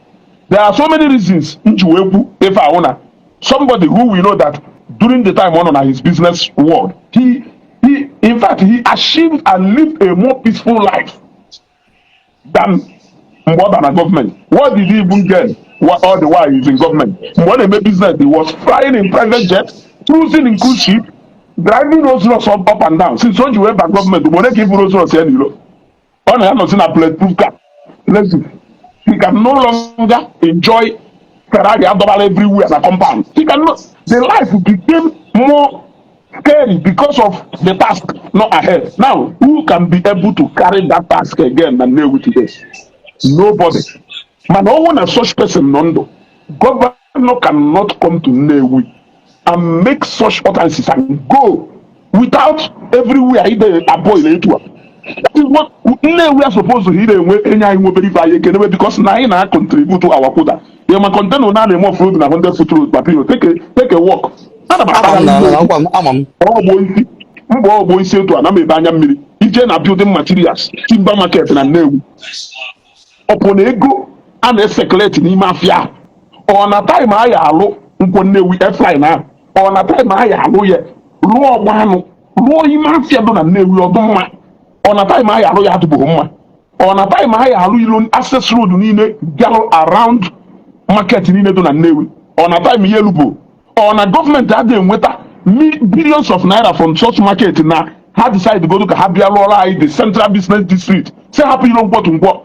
[SPEAKER 4] There are so many reasons. If I somebody who we know that during the time on his business world, he In fact, he achieved and lived a more peaceful life than Mbobana government. What did he even gain? What, all the while he's in government. Mbobana business, he was flying in private jets, cruising in cruise ship, driving Rolls Royce up and down. Since when you went back government, Mbobana give Rolls Royce any low. On a not seen a bulletproof car. Listen, he can no longer enjoy Ferrari Abdobal everywhere as a compound. He cannot. The life became more scary because of the task not ahead. Now, who can be able to carry that task again and nail it today? Nobody. Man, no one as such person, Nondo. Governor cannot come to Nnewi and make such utterances and go without everywhere either a boy later. That is what Nnewi are supposed to hear when any mobile fire can because now contribute to our quota. You may contain on any more fruit than 100 foot but take a walk. Oh boy, say to an Amebanya Miri, Ije building materials, timber market and Nnewi. Upon ego and a circulate in mafia. On a time I allo, upon Nnewi fly now. On a time I allo ye, raw one, raw mafia don and Nnewi or Doma. On a time I allo ya to Boma. On a time I allo access road nine gallo around market in don and Nnewi. On a time Yelubo. On a government that day with billions of naira from such market now. Had decided to go to Kahabia Lola, the central business district. Say happy you don't go to go.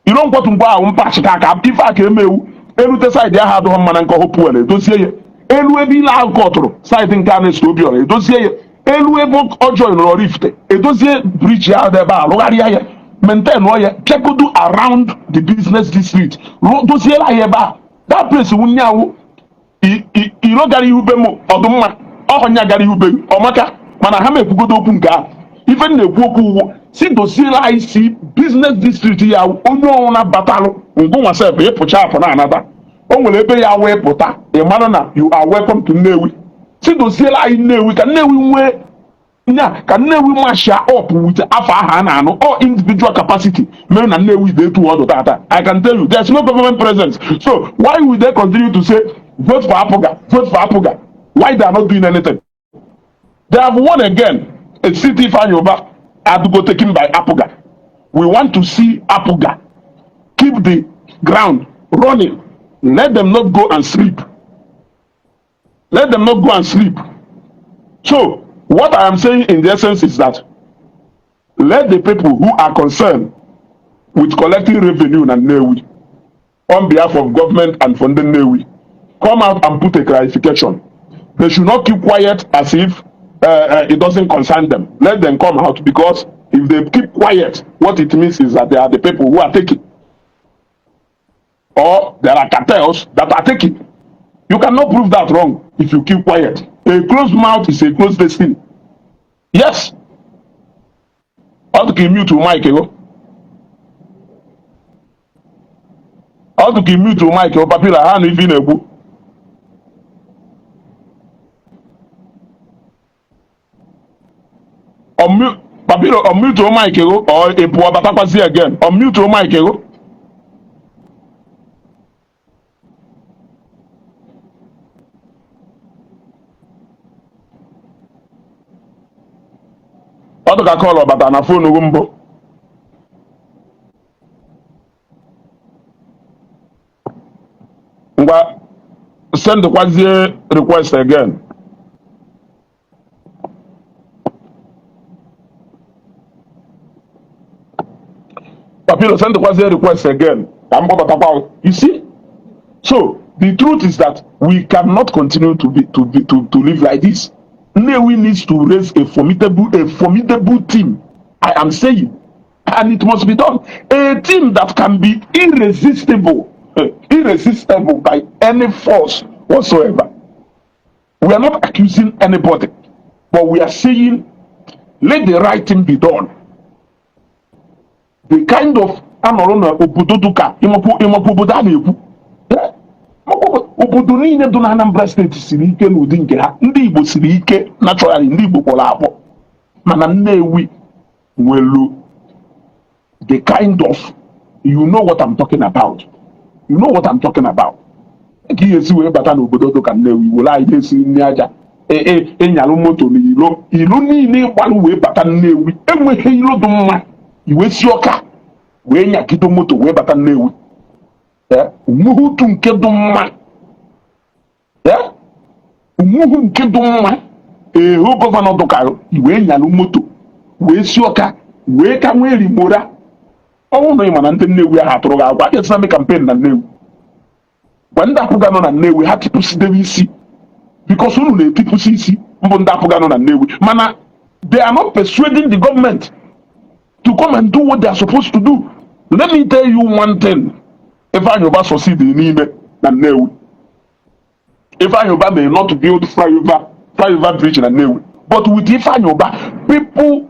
[SPEAKER 4] You don't go to go out patch kaka. If I came elu side ya had one man and go puele. Don't see ye. Elu be la alcotro. Side in Ghana studio. Don't see ye. Elu book ojo in Rorifte. Don't see bridge ya de bar. Logaria maintain why check do around the business district. Don't see la ye bar. That place wunya you know gari ube mo odumma. Oh nya gari ube. Omaka. Mana hame kugodo okunga. Even the woku see to see like see business district ya onyo na batalo ngo wase be pucha for na another onwere ebe ya we puta e mara na you are welcome to Nnewi see to see like Nnewi ka Nnewi nwe nya ka Nnewi masha up with afa ha na no or individual capacity me na Nnewi dey to all that I can tell you there's no government presence so why would they continue to say vote for Apuga why they are not doing anything they have won again a city Fanyoba Adugo taken by Apuga. We want to see Apuga keep the ground running. Let them not go and sleep. Let them not go and sleep. So, what I am saying in the essence is that let the people who are concerned with collecting revenue and Nnewi on behalf of government and funding Nnewi come out and put a clarification. They should not keep quiet as if it doesn't concern them. Let them come out because if they keep quiet, what it means is that they are the people who are taking. Or there are cartels that are taking. You cannot prove that wrong if you keep quiet. A closed mouth is a closed destiny. Yes. How to keep mute to mic, How to keep mute to mic, Papila, hand if in a book. Unmute, Papilo, unmute your mic, or a poor Batapasi again. Unmute your mic, What do I call about an phone rumbo? Send the Quasi request again. Papilo, send the Quasi request again. You see? So the truth is that we cannot continue to live like this. Nnewi needs to raise a formidable team. I am saying, and it must be done. A team that can be irresistible by any force whatsoever. We are not accusing anybody, but we are saying, let the right thing be done. The kind of obododuka obodo a na-ekwu obodo niile dị na Anambra steeti siri ike n'ụdị nke ha ndị Igbo siri ike naturally ndị Igbo kpọrọ akpọ mana Nnewi nwelu the kind of you know what I'm talking about ka ihe esi wee bata n'obodo dị ka Nnewi were anyị na-esi nri aja ịnyalụ moto n'ilo ilo niile gbalụ wee bata Nnewi enweghị ilo dị mma iwe si Ọka wee nyagide moto wee bata Nnewi onweghị otu nke dị mma onweghị nke dị mma eho gọvanọ Dụkarụ iwe nyalụ moto wee si Ọka wee ka nwee rimora ọnwụ na ịma na ndị Nnewi ahụ atụrụ gị agwa a ga-esi na kampen na Nnewi gwa ndị apụga nọ na Nnewi ha tipụsidebe isi because unu na-etipụsi isi mbụ ndị apụga nọ na Nnewi mana they are not persuading the government to come and do what they are supposed to do. Let me tell you one thing. Ifeanyi Uba succeed n'ime na Nnewi. Ifeanyi Uba may not build flyover bridge na Nnewi, but with Ifeanyi Uba, people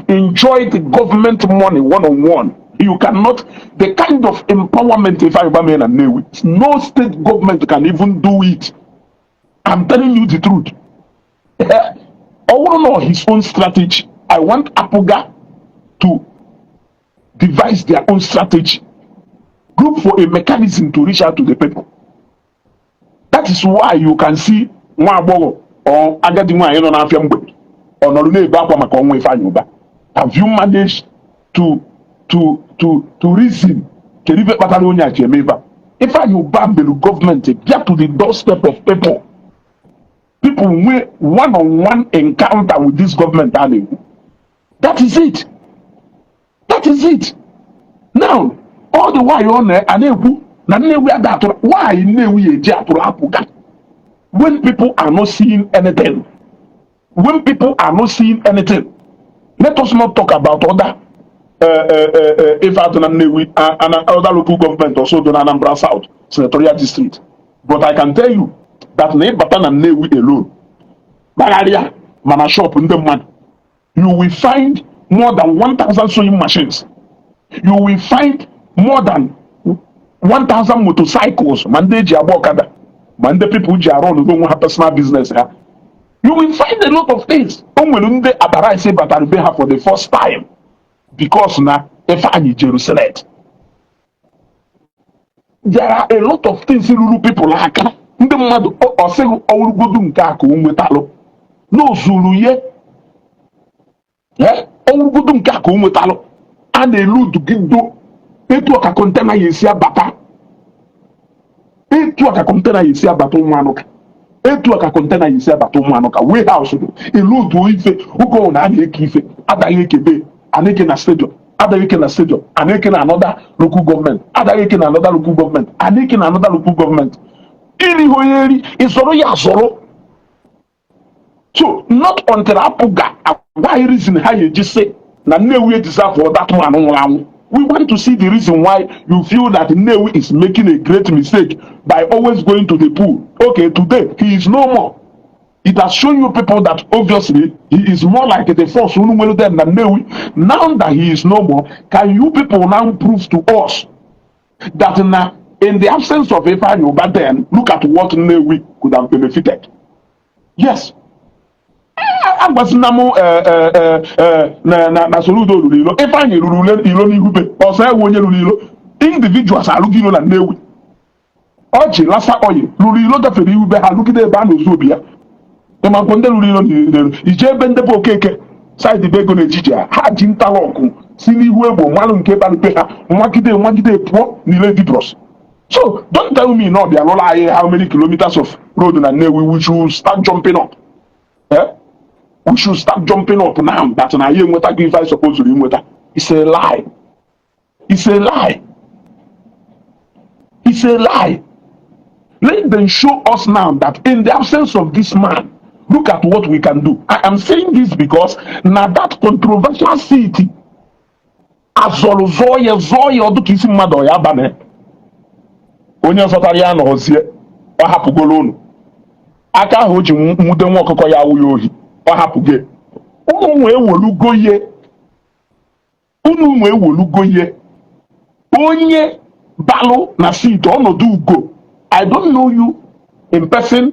[SPEAKER 4] enjoy the government money one-on-one. You cannot, the kind of empowerment Ifeanyi Uba made na Nnewi, no state government can even do it. I'm telling you the truth. I want to know his own strategy. I want Apuga to devise their own strategy. Look for a mechanism to reach out to the people. That is why you can see Nwagbogho or Agadi Nwaanyị nọ n'afịa mgbe ọ nọrọ na-ebe akwa maka ọnwụ Ifeanyi Uba. Have you managed to reason kedu ife kpatara onye a ji eme ebe a? Ifeanyi Uba mere gọọmenti bịa to the doorstep of people. People with one-on-one encounter with this government. That is it. That is it. Now, all the while on there, and why Nnewi Apuga? When people are not seeing anything, let us not talk about other if I don't Nnewi and other local government also do Anambra South Senatorial District. But I can tell you that Nebatan and Nnewi alone, Bagaria, Mana shop in the man, you will find more than 1,000 sewing machines. You will find more than 1,000 motorcycles. Mande Jiabokada, Mande people Jiaron who don't have personal business. You will find a lot of things. Onwelunde Abarai say Batarbeha for the first time because now Ifeanyi Jerusalem. There are a lot of things in people like ndị mmadụ ọsịghị ọwụrụgodu nke a ka o nwetalụ n'ozuru ye ọwụrụgodu nke a ka o nwetalụ a na-eludu gị do etu ọka kontena ya esi abata ụmụanụka warehouse eludu ife ụka na a na-eke ife adaghị ekebe a na-eke na stadium a na-eke na another local government adaghị eke na another local government a na-eke na another local government iri hoyeri isoro ya zoro. So not until Apuga why reason how you just say na Nnewi deserve for that man. We want to see the reason why you feel that Nnewi is making a great mistake by always going to the pool. Okay, today he is no more. It has shown you people that obviously he is more like the force than Nnewi. Now that he is no more, can you people now prove to us that now in the absence of Ifeanyi Uba then, look at what Nnewi could have benefited. Yes. Agbasinamu na Soludo Lulilo. Ifeanyi Lulilo Nihube. Ose wonye Lulilo. Individuals are looking on Nnewi. Oji lasa oye. Lulilo deferi Ihube ha lukide ebe a n'Ozubia. Emakonde Lulilo Nihilo. Ije bende po keke. Side bego n'ejije ha ji ntaloku. Si n'ihu egbo mmanụ nke balute ha. Nwagide pụọ n'ile Dibros. So don't tell me no, they are not how many kilometers of road and Nnewi we should start jumping up. We should start jumping up now. That na here what I supposed to do. It's a lie. It's a lie. It's a lie. Let them show us now that in the absence of this man, look at what we can do. I am saying this because now that controversial city, Azolo Zoya Odukisi Madoya Bane. Onye nsọtara ya nọzie ọ hapụgolo unu aka ahụ o ji nwude nwa ọkụkọ ya awụ ya ohi ọ hapụge unu wee wolugo ihe onye balụ na seat ọnọdụ ugo. I don't know you in person.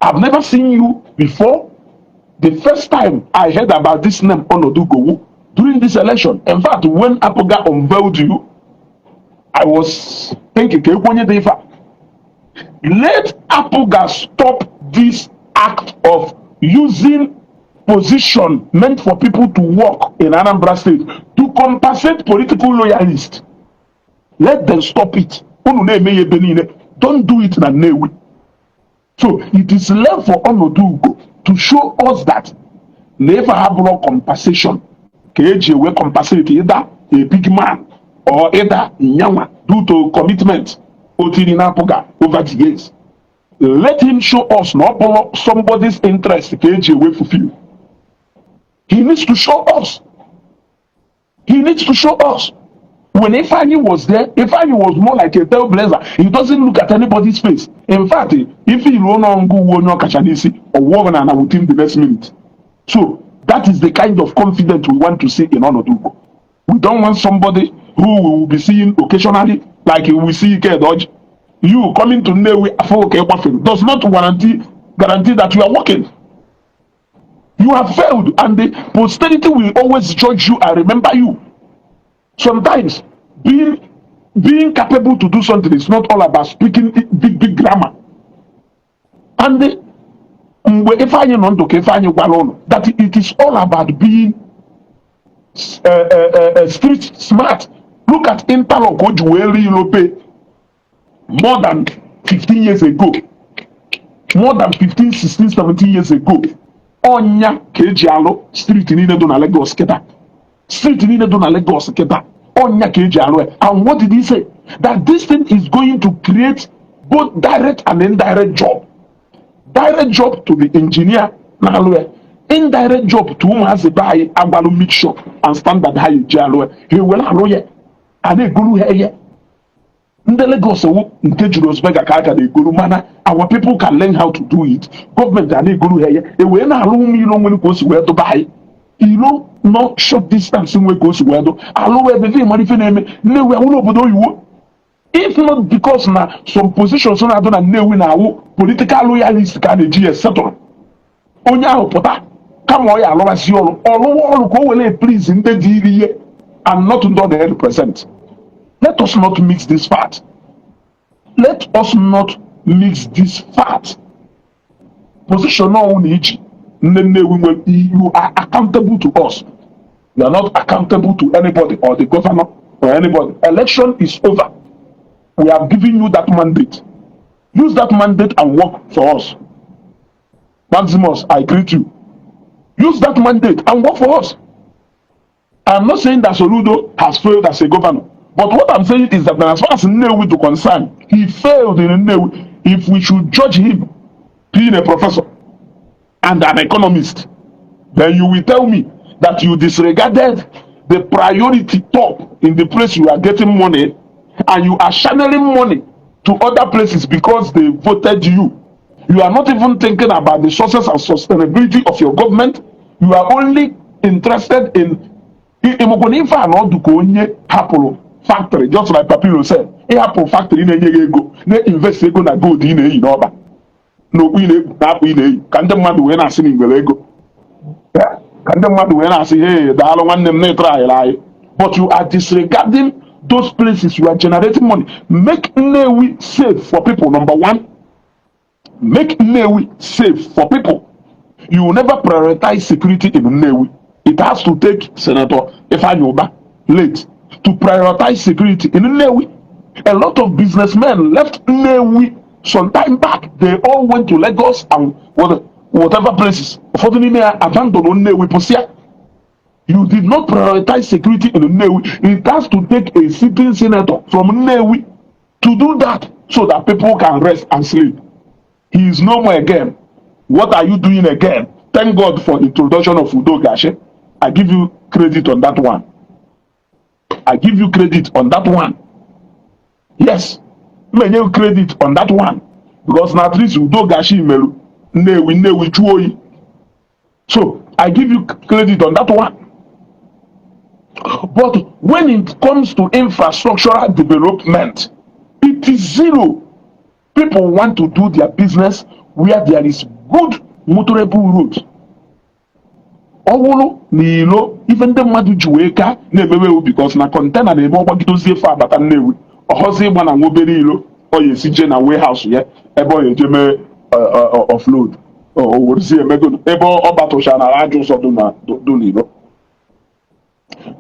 [SPEAKER 4] I've never seen you before. The first time I heard about this name ọnọdụ ugo during this election. In fact, when Apuga unveiled you, I was thinking, let Apuga stop this act of using position meant for people to work in Anambra State to compensate political loyalists. Let them stop it. Don't do it in nnewi. So it is left for Onodugo to show us that never have no compensation. KJ will compensate either a big man or either Nyama due to commitment over the years. Let him show us not somebody's interest KJ will fulfill. He needs to show us. He needs to show us. When Ifeanyi was there, Ifeanyi was more like a trailblazer. He doesn't look at anybody's face. In fact, if he run on Google or Warren within the next minute. So that is the kind of confidence we want to see in Onodugo. We don't want somebody who we will be seeing occasionally, like we see Ike Dodge. You coming to nnewi does not guarantee that you are working. You have failed, and the posterity will always judge you and remember you. Sometimes being capable to do something is not all about speaking big grammar. And that it is all about being street smart. Look at Interlock more than 15 years ago. More than 15, 16, 17 years ago. Onya Kejialo street in Lagos Keda. Street in Lagos Keda. Onya Kejialo. And what did he say? That this thing is going to create both direct and indirect job. Direct job to the engineer, indirect job to whom has a buy Agbalu mixture and standard high jalo. He will allow ye. And they go here. The Lagos nke Jurosbeg aka dey guru mana our people can learn how to do it. Government and they go here. They will na allow me when it goes where to buy. You know, not short distance in where goes where to. Allow everything money for them. No, we will obodo you. If not because na some positions on adona nnewi na political loyalist can the settle. Onya opota come on ya loba si olu ko wele please in the DVA and not under the 100%. Let us not mix this fact. Let us not mix this fact. Position no you are accountable to us. You are not accountable to anybody or the governor or anybody. Election is over. We have given you that mandate. Use that mandate and work for us. Maximus, I greet you. Use that mandate and work for us. I'm not saying that Soludo has failed as a governor. But what I'm saying is that as far as Nnewi to concern, he failed in Nnewi. If we should judge him being a professor and an economist, then you will tell me that you disregarded the priority top in the place you are getting money and you are channeling money to other places because they voted you. You are not even thinking about the sources and sustainability of your government. You are only interested in factory, just like Papilo said. Apple factory in a go, they invest ego na gold in a over. No, we can the man when I sing in Galego. Can the man when I say, hey, the other one them try. But you are disregarding those places you are generating money. Make nnewi safe for people, number one. Make nnewi safe for people. You will never prioritize security in nnewi. It has to take Senator Ifeanyi late to prioritize security in nnewi. A lot of businessmen left nnewi some time back. They all went to Lagos and whatever places. You did not prioritize security in nnewi. It has to take a sitting senator from nnewi to do that so that people can rest and sleep. He is no more again. What are you doing again? Thank God for introduction of Udo Gashe. I give you credit on that one. I give you credit on that one. Yes, many credit on that one because now at least Udo Gashi Meru Nnewi Chuoyi. So I give you credit on that one. But when it comes to infrastructural development, it is zero. People want to do their business where there is good motorable roads. Owolo n'ilo even the mmadụ ji wee ka na-emewe because na container na-eme ọgbagidozie fa abata Nnewi ọhọzi ịgba na nwobere ilo ọ ya esi je na warehouse ya ebe ọ ya eje mee offload weresi emego ebe ọ batụcha na ajọ ụzọ dị n'ilo.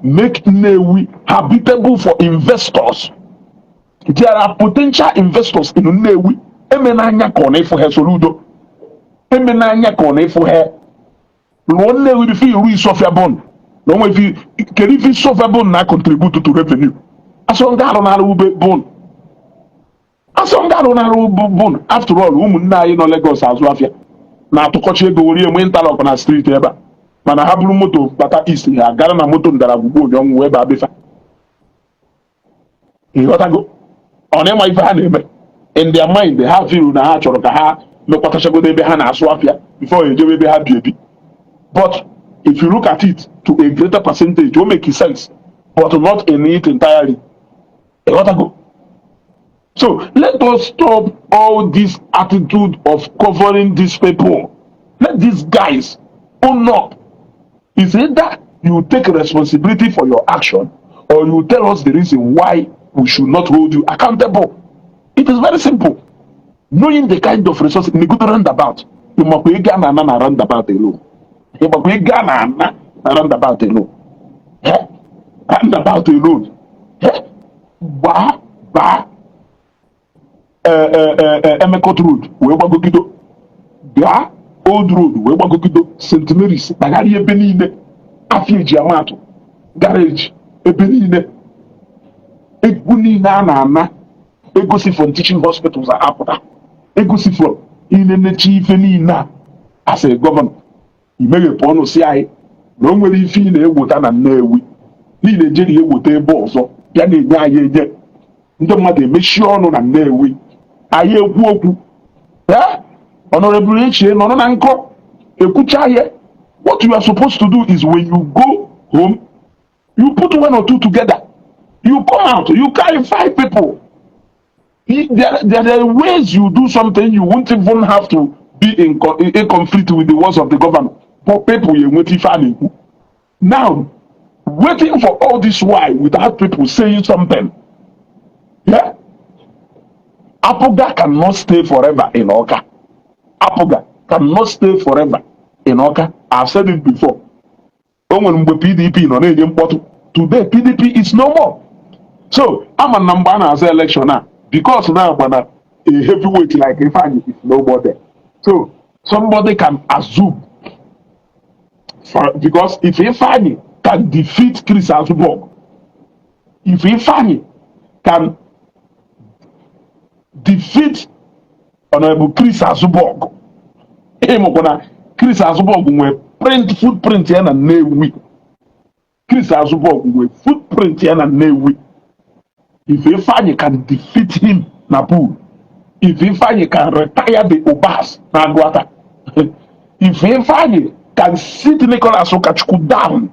[SPEAKER 4] Make Nnewi habitable for investors. There are potential investors in Nnewi. Emenanya ka ọ na-efu ha Soludo. Emenanya ka ọ na-efu ha. Lụọ Nnewi bifo iru isofia bond. Na onwe fi kedu ife isofia bond na contribute to revenue. Asọmpi arụ na-arụ ube bond. Asọmpi arụ na-arụ bond. After all, ụmụnne anyị nọ Lagos azụ afịa na-atụkọcha ego were enwe interlock na street ebe a. Mana ha bụrụ moto bata east ha gara na moto ndaragwugbo onye ebe abefa. Ịghọtago? Ọ na-ịma ife ha na-eme. In their mind, they have feel na ha chọrọ ka ha mekwatachagodo ebe ha na-asụ afịa before ejebe ebe ha bi ebi. But if you look at it to a greater percentage, it will make sense, but not in it entirely. Ịghọtago? So let us stop all this attitude of covering these people. Let these guys own up. It's either you take responsibility for your action or you tell us the reason why we should not hold you accountable. It is very simple. Knowing the kind of resources in a good roundabout, you must be Ghana na roundabout alone. You must be Ghana na roundabout alone. Roundabout alone. Emekot Road, wee gbagogido. Bịa Old Road, wee gbagogido. St. Mary's, bagharị ebe niile. Afia eji amatụ. Garage, ebe niile. Ego niile a na-ana. Ego si from teaching hospitals apụta. Ego si from inenechi ife niile as a governor. Imeghepụ ọnụ si anyị na o nwere ife ị na-eweta na Nnewi. Niile ejeri eweta ebe ọzọ bịa na-enye anyị enye. Ndị mmadụ emechi ọnụ na Nnewi. Anyị ekwu okwu. Honorable Echie nọ na nkọ ekwucha ihe. What you are supposed to do is when you go home, you put one or two together. You come out, you carry 5 people. There are ways you do something you won't even have to be in conflict with the words of the government. But people you wait if now waiting for all this while without people saying something. Yeah? Apuga cannot stay forever in Oka. Apuga cannot stay forever in Oka. I've said it before. When PDP no today PDP is no more. So I'm a number as an election now. Because now when a heavyweight like Ifeanyi is nobody. So somebody can assume because if Ifeanyi can defeat Chris Azubog, if Ifeanyi can defeat Honorable Chris Azubog, Chris Azubog will print footprint here and Nnewi. Chris Azubog will footprint here and Nnewi. If Ifeanyi can defeat him, Nabu, if Ifeanyi can retire the Obas, Nagwata, if Ifeanyi can sit Nicholas Okachukwu down,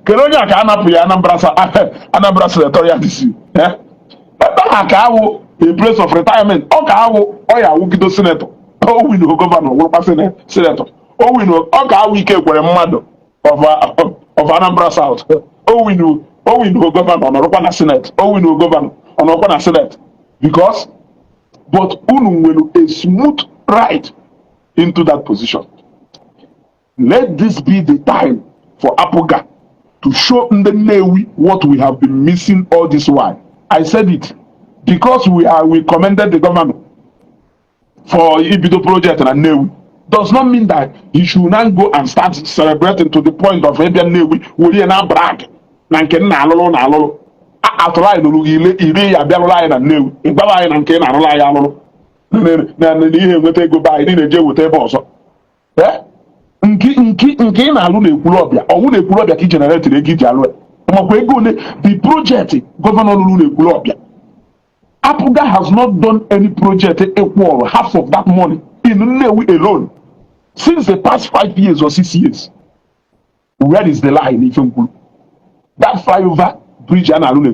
[SPEAKER 4] Keronya ka anapu ya Anambra senatorial DC. Ebe ka awo a place of retirement. O ka awo oya wugido senator. O win no governor, wo pa senator. O win no o ka awo ike kwere mmadu of Anambra South. O win no governor on na senate. O win no governor on na senate. Because but unu will a smooth ride into that position. Let this be the time for Apuga to show Nnewi what we have been missing all this while. I said it because we commended the government for Ibido project and Nnewi. Does not mean that he should not go and start celebrating to the point of Nnewi we na brag na nke na alolo na alolo atụrụ anyị n'olu ire ya bịarụrụ anyị na Nnewi ịgbara anyị na nke na arụrụ anyị alụrụ na ihe nweta ego be anyị na-eje weta ebe ọzọ nke ị na-alụ na-ekwuru ọbịa ọwụ na-ekwuru ọbịa ka i generate ego iji alụ makwa ego ole the project gọvanọ lụrụ na-ekwuru ọbịa. Apuga has not done any project equal half of that money in Nnewi alone since the past 5 years or 6 years. Where is the line if you that flyover bridge and alone a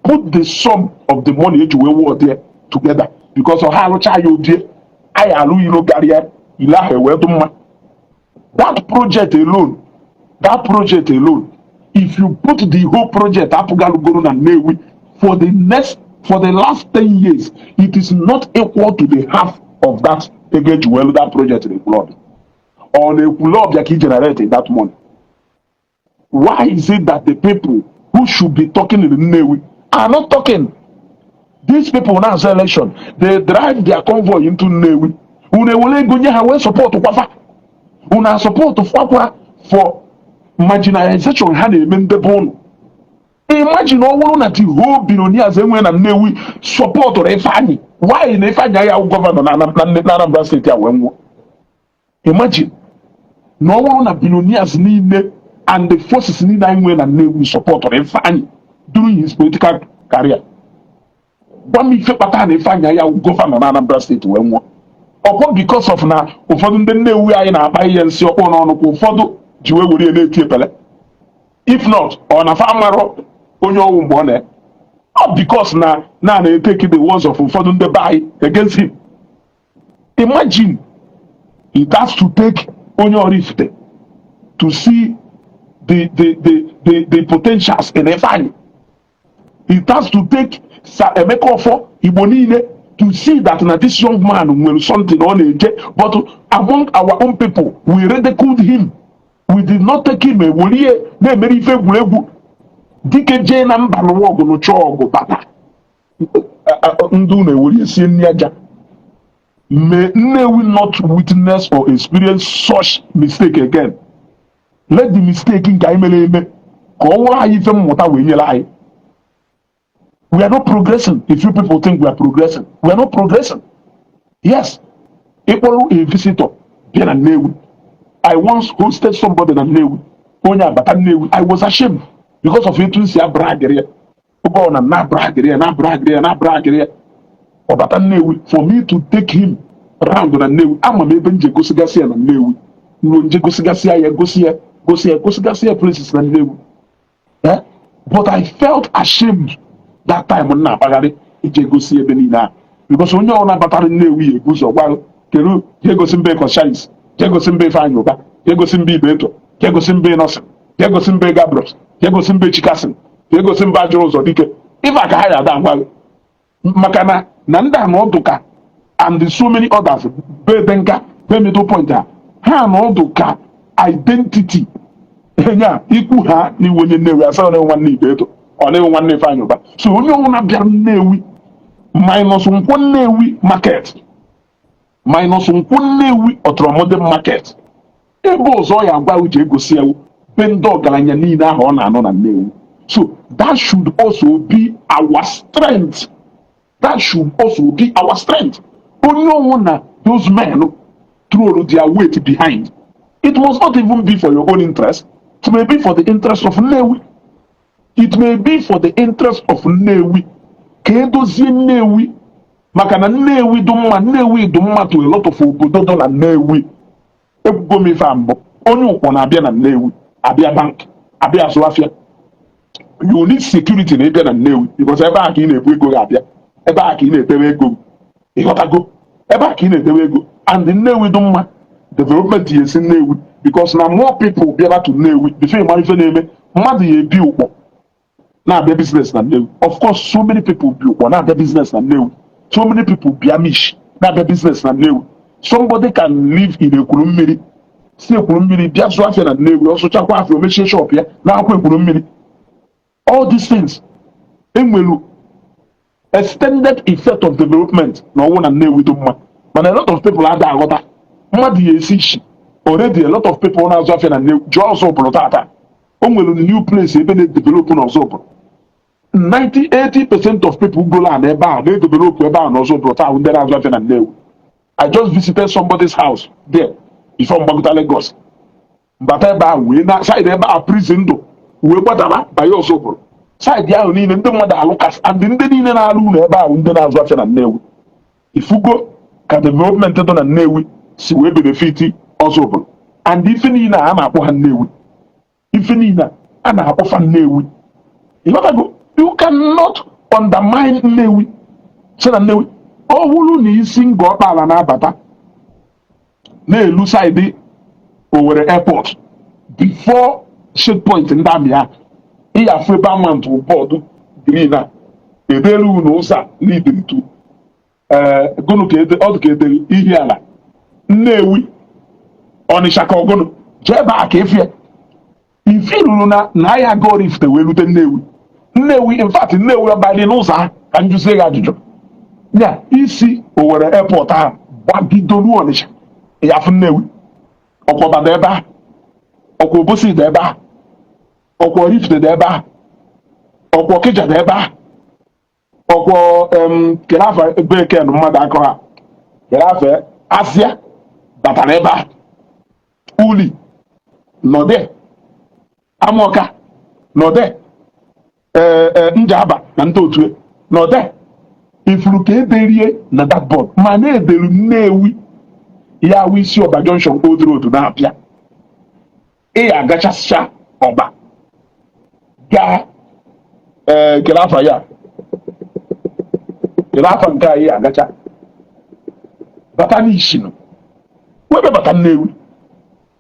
[SPEAKER 4] put the sum of the money you will there together because of how much you dear I allow you know barrier that project alone if you put the whole project Apuga Lugoro and Nnewi for the next for the last 10 years, it is not equal to the half of that package well that project in Ekwulobia. Or the Ekwulobia can generate that money. Why is it that the people who should be talking in the nnewi are not talking? These people now say election, they drive their convoy into nnewi. Unewole gonye hawe support kwafa. Una support kwa for marginalization ha na-eme ndebe ụnụ. Imagine ọ bụrụ na the whole billionaires enwe na Nnewi support Ifeanyi. Why na Ifeanyi ya gọvanọ na Anambra steeti a wee nwụọ? Imagine na ọ bụrụ na billionaires niile and the forces niile anyị nwere na Nnewi support Ifeanyi during his political career. Gwa m ife kpatara na Ifeanyi ya gọvanọ na Anambra steeti wee nwụọ. Ọkwa because of na ụfọdụ ndị Nnewi anyị na-akpa ihe nsị ọkpọ n'ọnụ ka ụfọdụ ji wee were na-eti epele. If not, ọ na fa amarọ onye ọwụ mgbe ọ na not because na take the words of ụfọdụ ndị be anyị against him. Imagine it has to take onye Oraifite to see the potentials in Ifeanyi. It has to take Emeka Offor Igbo niile to see that na this young man nwere something ọ na-eje, but among our own people we ridiculed him. We did not take him ewolie na-emere ife egwuregwu dike jee na mba n'ụwa ọgụ n'ụcha ọgụ bata ndị unu ewolie sie nri aja. May Nnewi not witness or experience such mistake again. Let the mistake nke anyị mere eme ka ọ wụrụ anyị ife mmụta wee nyere anyị. We are not progressing. If you people think we are progressing, we are not progressing. Yes, ịkpọrọ a visitor bịa na Nnewi. I once hosted somebody na Nnewi. Onye abata Nnewi. I was ashamed because of etu nsi abragịrị. Ụgbọ na bragịrị. Ọbata Nnewi. For me to take him round na Nnewi, ama m ebe nje gosigasị ya na Nnewi. Nro nje gosigasị ya gosigasị ya places na Nnewi. Yeah? But I felt ashamed that time na akpagharị ije gosi ebe niile a. Because onye ọ na-abatara Nnewi ebu ụzọ gwarụ kedu je gosi mbe Kọshais, je gosi mbe Ifeanyi Ụba, je gosi mbe Ibeto, je gosi mbe Nọsịn, je gosi mbe Gabros, je gosi mbe Chikasin, je gosi mbe Ajụrụ Ụzọ Dike. Ife aka ha ya ada ngwa maka na ndị anọdụ ka and so many others be Denka be Middle Point ha anọdụ ka identity enya ikwu ha n'iwu onye Nnewi asa na nwanne Ibeto ọ na nwanne Ifeanyi Ụba. So onye ọbụla bịara Nnewi minus Nkwọ Nnewi market minus Nkwọ Nnewi Ọtọrọmọdụ market ebe ọzọ ya agwa uche egosi ya be ndị ọgaranya niile ahụ ọ na-anọ na Nnewi. So that should also be our strength. That should also be our strength. Onye ọbụla those men throw their weight behind. It must not even be for your own interest. It may be for the interest of Nnewi. It may be for the interest of Nnewi. Ka edozie Nnewi maka na Nnewi dị mma to a lot of obodo nọ na Nnewi. Ebugo m ife mbụ onye ụkwụ na-abịa na Nnewi abịa bank abịa azụ afịa. You need security na ịbịa na Nnewi because ebe a ka ị na-ebu ego ga-abịa, ebe a ka ị na-etewe ego, ịghọtago, ebe a ka ị na-etewe ego. And Nnewi dị mma development ya esi Nnewi because na more people bịara to Nnewi before ịmara ife na-eme mmadụ ya ebi ụkpọ na-abịa business na Nnewi. Of course so many people bi ụkpọ na-abịa business na Nnewi. So many people bi amish na-abịa business na Nnewi. Somebody can live in Ekwuru Mmiri si Ekwuru Mmiri bịa zụọ afịa na Nnewi ọ sụchakwa afịa o mechie shop ya na-akwụ Ekwuru Mmiri. All these things enwelu extended effect of development na ọwụ na Nnewi dị mma mana a lot of people ada aghọta mmadụ ya esi ishi already a lot of people na-azụ afịa na Nnewi jụọ ọzọ bụrụ tata o nwere new place ebe na-edevelop n'ọzọ bụrụ 80% of people go land ebe a na-edevelop ebe a n'ọzọ bụrụ taa ndị na-azụ afịa na Nnewi. I just visited somebody's house there before mgbagota Lagos. Mbata ebe a wee na side ebe a prison ndụ wee gbadara banye ọzọ bụrụ side ahụ niile ndị mmadụ alụkasị and ndị niile na-alụ ụlọ ebe ahụ ndị na-azụ afịa na Nnewi. Ifugo ka development dị na Nnewi si wee benefit ọzọ bụrụ and ife niile a na-akpọ ha Nnewi, ife niile a na-akpọfa Nnewi. You cannot undermine Nnewi si na Nnewi ọ bụrụ na isi Ngọkpala na-abata na-elu side Owerri airport before checkpoint ndị amị ahụ ịyafu ebe amantụ bọọdụ green a edelu unu ụzọ a leading to gụnụ ka ọdụ ka edere ihe ala Nnewi Ọnịsha ka ọgụnụ jee ebe a ka efie ifi ruru na ahịa Gorifte wee rute Nnewi in fact Nnewi ọbadị n'ụzọ ahụ ka njụzie gị ajụjụ ya isi Owerri airport ahụ gbagidolu Ọnịsha ịyafụ Nnewi ọkwa ọbada ebe ahụ ọkwa Obosi dị ebe ahụ ọkwa Oraifite dị ebe ahụ ọkwa Ọkịja dị ebe ahụ ọkwa kere afọ bekee na mmadụ akọ ha kere afọ Asịa batara ebe ahụ Uli nọde Amọka nọde Njaba na ndị otu nọde ifuru ka ederie na that board ma na-ederu Nnewi ya wụ isi Ọba junction Old Road na-apịa ị agachasịcha Ọba gaa kere afọ ya kere afọ nke anyị agacha bata n'Ishinu webe bata Nnewi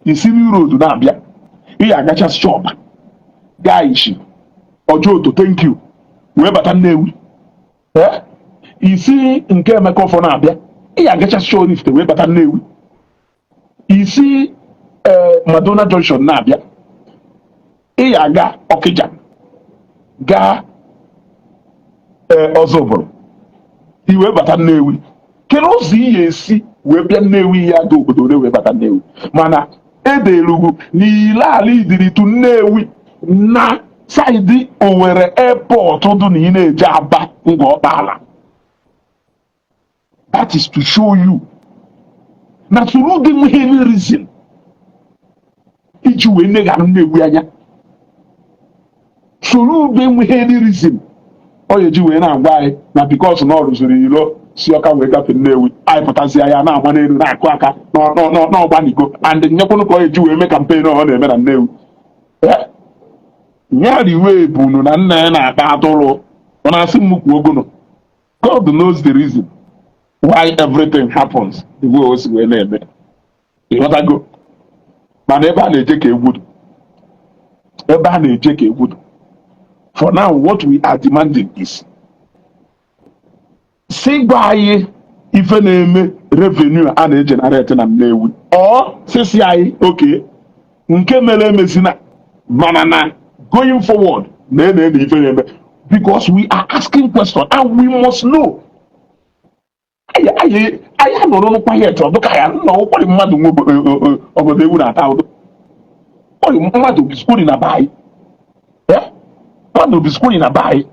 [SPEAKER 4] isiri road na-abịa ị agachasịcha Ọba gaa Ishinu Ọjọọ thank you wee bata Nnewi isi nke Emeka Ọfọ na-abịa ị agachasịcha Oraifite wee bata Nnewi isi Madonna Junction na-abịa ị aga Ọkịja gaa Ọzọbụrụ i wee bata Nnewi kedu ụzọ ị esi wee bịa Nnewi ya ga obodo ole wee bata Nnewi mana ederugwu n'ile ala idiritu Nnewi na saịdị Owerri airport dị na ị na-eje Aba ngwa ọkpaala. That is to show you na soro gị nweghị any reason iji wee negara Nnewi anya soro gị nweghị any reason ọ ya eji wee na-agwa anyị na because na ọ rụziri ilo si Ọka wee gafee Nnewi anyị pụtazi ya na-agba n'elu na-akụ aka n'ọgbanigo and nyekwunu ka ọ eji wee mee kampen ọ na-eme na Nnewi nyariwe bunu na nna ya na-akpa atụrụ ọ na-asị m kwuo ogono. God knows the reason why everything happens the way o si wee na-eme ịghọtago mana ebe a na-eje ka egwudu ebe a na-eje ka egwudu. For now what we are demanding is si gwa anyị ife na-eme revenue a na-ejenerate na Nnewi ọ sisi anyị oke nke mere emezina mana na going forward na-ene ife na-eme because we are asking questions and we must know. anyị nọrọ n'ụkwa ya etu ọdụ ka ya nna ụkwari mmadụ nwe obodo ewu na-ata ụdụ ọyị mmadụ biskuri na be anyị mmadụ biskuri na be anyị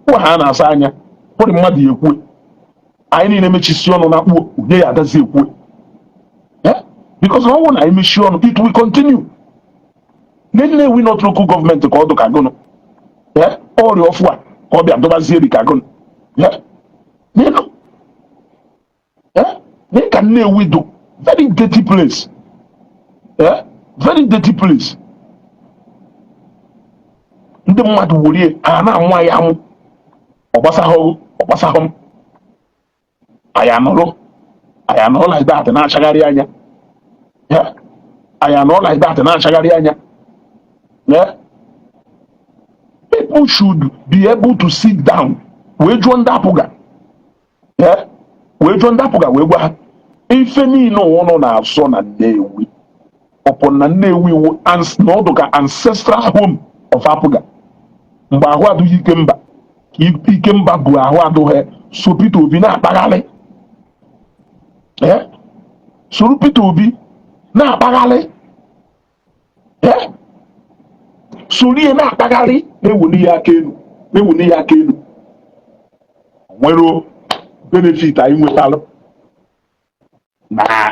[SPEAKER 4] kwa ha na-asa anya kwari mmadụ ya ekwe anyị niile mechisi ọnụ na kpuo unye ya adazi ekwe because na ọnwụ na anyị mechi ọnụ it will continue. Nnewi not local government ka ọ dụ ka gụnụ ọrịa ọfụ a ka ọ bịa dọbazie dị ka gụnụ mee ka Nnewi do very dirty place very dirty place. Ndị mmadụ worie ha na-amụ anyị amụ ọgbasahụ m anyị anọrọ like that na-achagharị anya anyị anọrọ like that na-achagharị anya. People should be able to sit down wee jụọ ndị apụga wee gwa ha ife niile ụnụ na-asọ na Nnewi ọpụ na Nnewi wu n'ọdụ ka ancestral home of apụga mgbe ahụ adụghị Ikemba bụ ahụ adụghị so Peter Obi na-akpagharị soro Peter Obi na-akpagharị soro ihe na-akpagharị na-ewuli ya aka elu nwere benefit anyị nwetalụ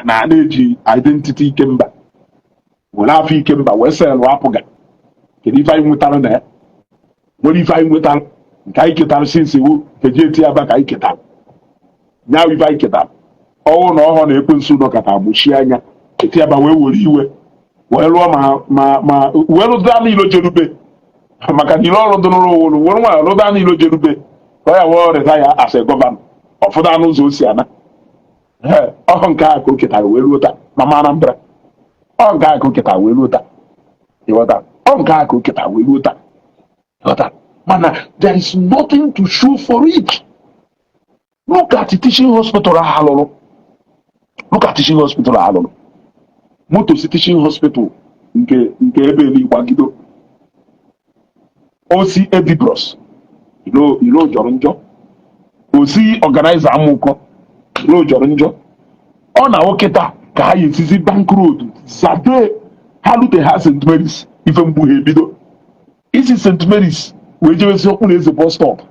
[SPEAKER 4] na-eji identity Ikemba were afọ Ikemba wee selụ apụga. Kedu ife anyị nwetalụ na ya? Nwere ife anyị nwetalụ nke anyị ketalụ sinsi wu keji eti aba ka anyị ketalụ nyawo ife anyị ketalụ ọwụ na ọhọ na ekwensu nọkọta agbụchie anya eti aba wee were iwe wee lụọ ma wee lụda n'ilo jerube maka na ile ọrụ dị n'ụlọ ụwụrụ were nwaanyị lụda n'ilo jerube ọ ya wee reta ya as a gọvanọ ọfụda n'ụzọ o si ana ọhụ nke a ka o ketara wee ruo taa mama Anambra ọ nke a ka o ketara wee ruo taa ịghọta ọ nke a ka o ketara wee ruo taa ịghọta Mana, there is nothing to show for it. Look at the teaching hospital Halolo. Look at teaching hospital Halolo. Motosi teaching hospital nke ebe Wagido. OC Edibros. You know Joronjo. OC organizer Amuko. You know Joronjo. On our oketa ka ha yesizi Bank Road. Zade Halute ha St. Mary's. Even Buhebido. Isi St. Mary's. Wejewesi okwu na bus stop.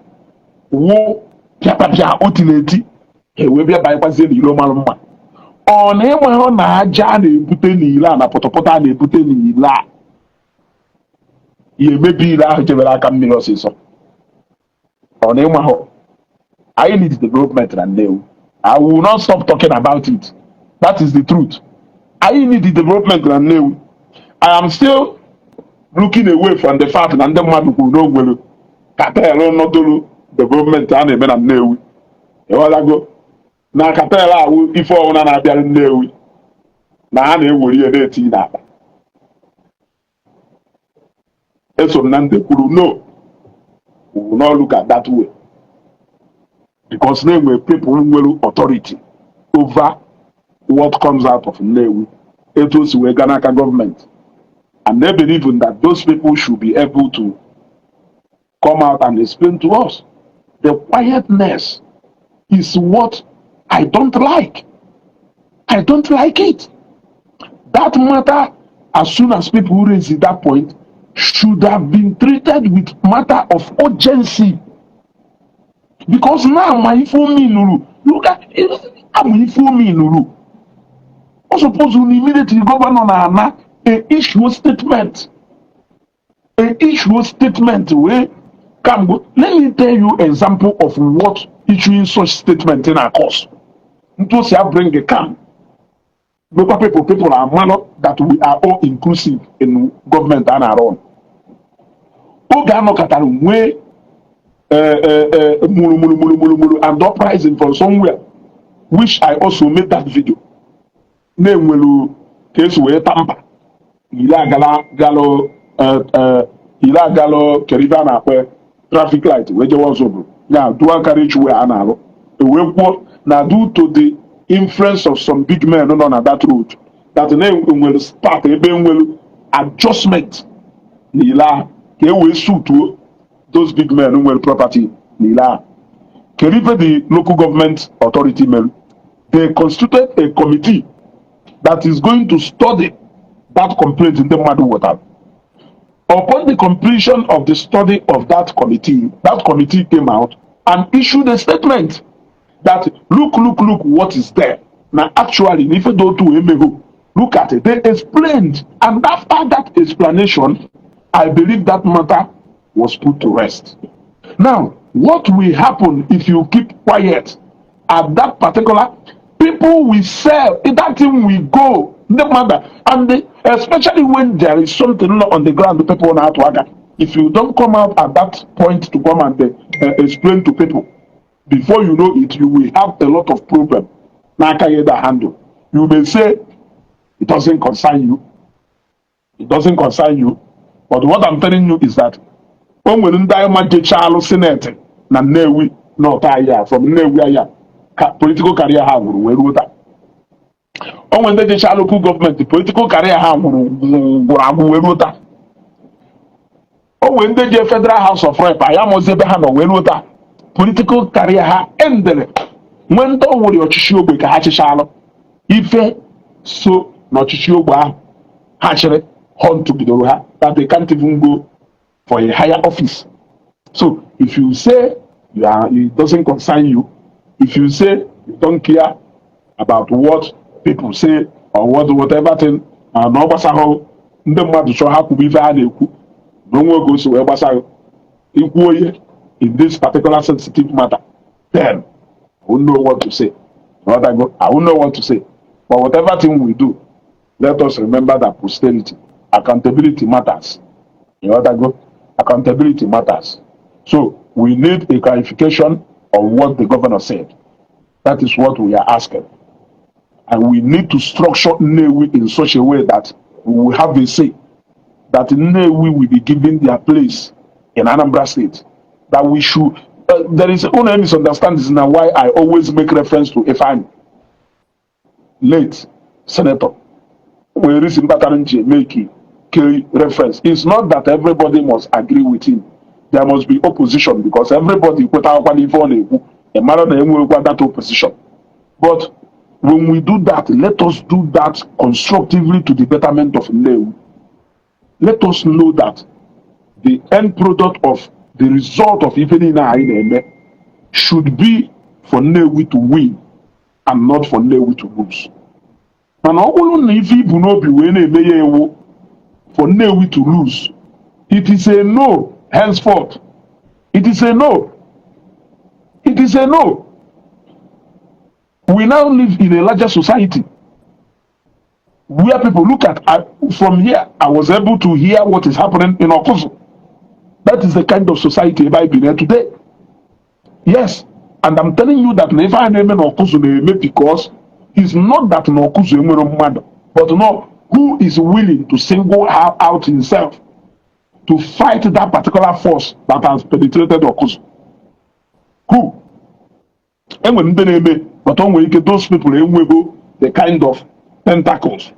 [SPEAKER 4] Wo pịapapịa otileti wee bịa banyekwazie n'ilo mara mma. Ọ na-enweghị na aja a na-ebute n'ile a na pọtọpọtọ a na-ebute n'ile a ya emebi ile ahụ jebere aka mmiri ọsịsọ. Ọ na-enweghị. I need development na Nnewi. I will not stop talking about it. That is the truth. I need the development na Nnewi. I am still looking away from the fact na ndị mmadụ kwuru n'ogwelu katel nọdụrụ development a na-eme na Nnewi. Ịghọtago na katel ahụ ife ọbụla na-abịara Nnewi na ha na-ewere ihe na-etinye n'akpa. Eso m na ndị kwuru no, we will not look at that way because na-enwe people nwere authority over what comes out of Nnewi etu o si wee gaa n'aka gọọmenti, and they believe in that those people should be able to come out and explain to us. The quietness is what I don't like. I don't like it. That matter, as soon as people raise it, that point, should have been treated with matter of urgency. Because now my me nuru. Look at it. I'm me nuru. I suppose we immediately governor na issue statement. A issue statement where can go. Let me tell you example of what issuing such statement in our course. Those who bring a camp. People are man that we are all inclusive in government and our own. Ogano Kataru way and uprising from somewhere, which I also made that video. Name will case where Tampa. Ila galo Kerivana where traffic light where there was over. Now dual carriage where analo. The way now due to the influence of some big men on that road, that the name will start a will adjustment. Nila ke we suit to those big men who will property Nila. Kerive the local government authority men, they constituted a committee that is going to study that complaint in the Madu water. Upon the completion of the study of that committee came out and issued a statement that look what is there. Now actually, if you go to Emeho, look at it. They explained, and after that explanation, I believe that matter was put to rest. Now, what will happen if you keep quiet at that particular? People will sell. That thing will go. No matter, and especially when there is something on the ground, the people know how to act. If you don't come out at that point to come and explain to people, before you know it, you will have a lot of problem. Handle. You may say it doesn't concern you. It doesn't concern you. But what I'm telling you is that when we don't Charlo Senate na Nnewi not from Nnewi political career have we wrote that. When they Charlo local government, the political career have we wrote that. When they federal house of rep, I am Ozebehano we wrote that. Political career ha ended when don't worry or Chishobe Kahachalo. If so not Chishoba hatchery hunt to be that they can't even go for a higher office. So if you say it doesn't concern you, if you say you don't care about what people say or whatever thing, no basaho, the mother show how to be value, no one goes to where basaho in this particular sensitive matter, then I won't know what to say. I won't know what to say. But whatever thing we do, let us remember that posterity, accountability matters. Accountability matters. So we need a clarification of what the governor said. That is what we are asking. And we need to structure Nnewi in such a way that we will have a say, that Nnewi will be given their place in Anambra State. That we should, there is only misunderstanding now why I always make reference to Ifeanyi, late senator. Where reason pattern make reference. It's not that everybody must agree with him. There must be opposition because everybody put out a matter that opposition. But when we do that, let us do that constructively to the betterment of nnewi. Let us know that the end product of the result of even should be for nnewi to win and not for nnewi to lose. And all if people know be when for nnewi to lose, it is a no henceforth. It is a no. It is a no. We now live in a larger society where people look at, from here, I was able to hear what is happening in Okuzu. That is the kind of society I be there today. Yes, and I'm telling you that never I name Okuzu because it's not that Okuzu mad, but no, who is willing to single out himself to fight that particular force that has penetrated Okuzu? Who? And when they but when those people the kind of tentacles.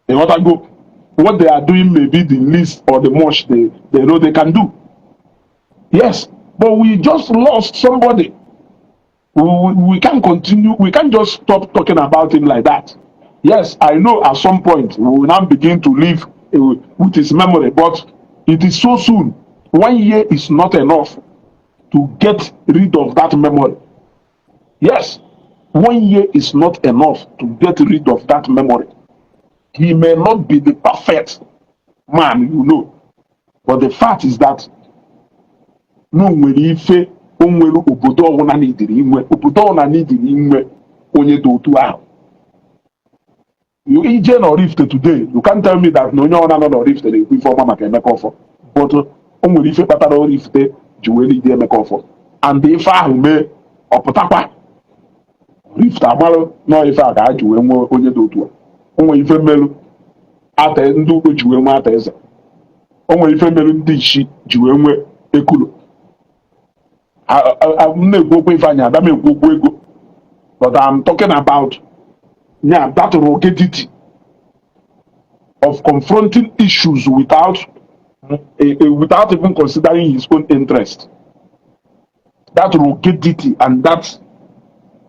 [SPEAKER 4] They want to go. What they are doing may be the least or the most they know they can do. Yes, but we just lost somebody. We can't continue. We can't just stop talking about him like that. Yes, I know at some point we will now begin to live with his memory, but it is so soon. 1 year is not enough to get rid of that memory. Yes, 1 year is not enough to get rid of that memory. He may not be the perfect man, you know, but the fact is that no nwere ife onwere obodo ọwụna n'idiri inwe obodo ọwụna n'idiri inwe onye dị otu ahụ. You ije na Oraifite today, you can't tell me that na onye ọwụna nọ na Oraifite na-ekwu ife ọma maka Emeka Ọfọ, but o nwere ife kpatara Oraifite ji wee lide Emeka Ọfọ, and ife ahụ mee ọpụtakwa Oraifite amalụ nọọ ife a ka a ji wee nwee onye dị otu a. O nwere ife mmelụ ata ndị ugbo ji wee nwee ata eze. O nwere ife mmelụ ndị ishi ji wee nwee Ekulu. I'm not going to ego, but I'm talking about that ruggedity of confronting issues without even considering his own interest. That ruggedity and that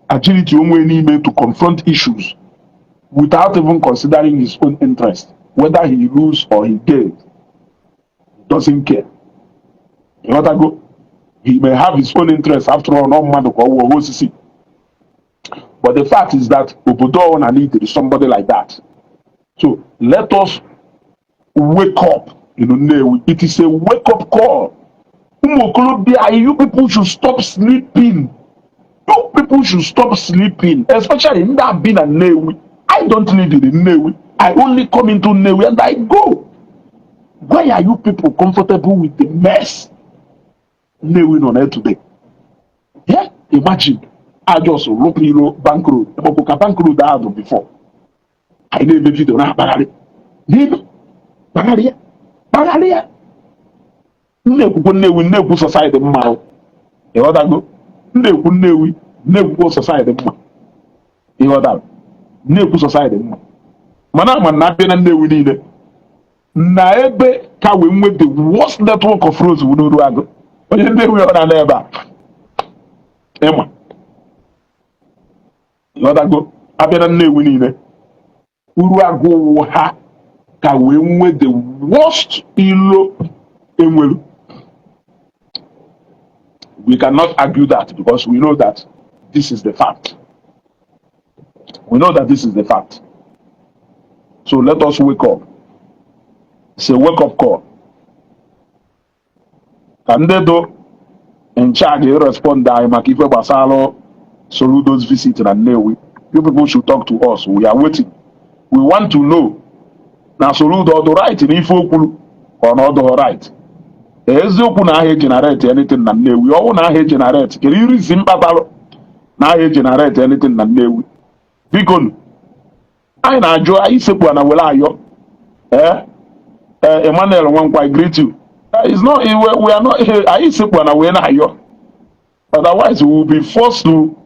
[SPEAKER 4] agility to confront issues without even considering his own interest, whether he lose or he gains, doesn't care. You know what I go? He may have his own interest after all, no man will see. But the fact is that Obodo and Anita is somebody like that. So let us wake up. You know, it is a wake-up call. You people should stop sleeping. You people should stop sleeping, especially in that being a nnewi. I don't need it in nnewi. I only come into nnewi and I go. Why are you people comfortable with the mess nnewi on air today? Yeah, imagine. I just look bank road. Bank road I had before. I never did on Bagari. Bagaria. Never society mao. You other go. Never society ma. You other. Never society ma. Mana man na be na nnewi niile. Na ebe ka we nwe the worst network of roads we no do ago. Onye nnewi ọ na ebe a. Ema. You other go. Abịa na nnewi niile. Uru agụ ha ka we nwe the worst ilo enwelu. We cannot argue that because we know that this is the fact. We know that this is the fact. So let us wake up. It's a wake-up call. Can they do in charge respond that Makife Basalo Soludo's visit to Nnewi? You people should talk to us. We are waiting. We want to know now Soludo the right in Ifokulu or not the right. Eziokwu na ahịa generate anything na Nnewi. Ọwụ na ahịa generate. Can you reason papalo na ahịa generate anything na Nnewi? Biko anyị na-ajụ anyị sekwu na wele ayọ. Emmanuel Nwankwa, I greet you. It's not, we are not, I used to when we're not here. Otherwise, we will be forced to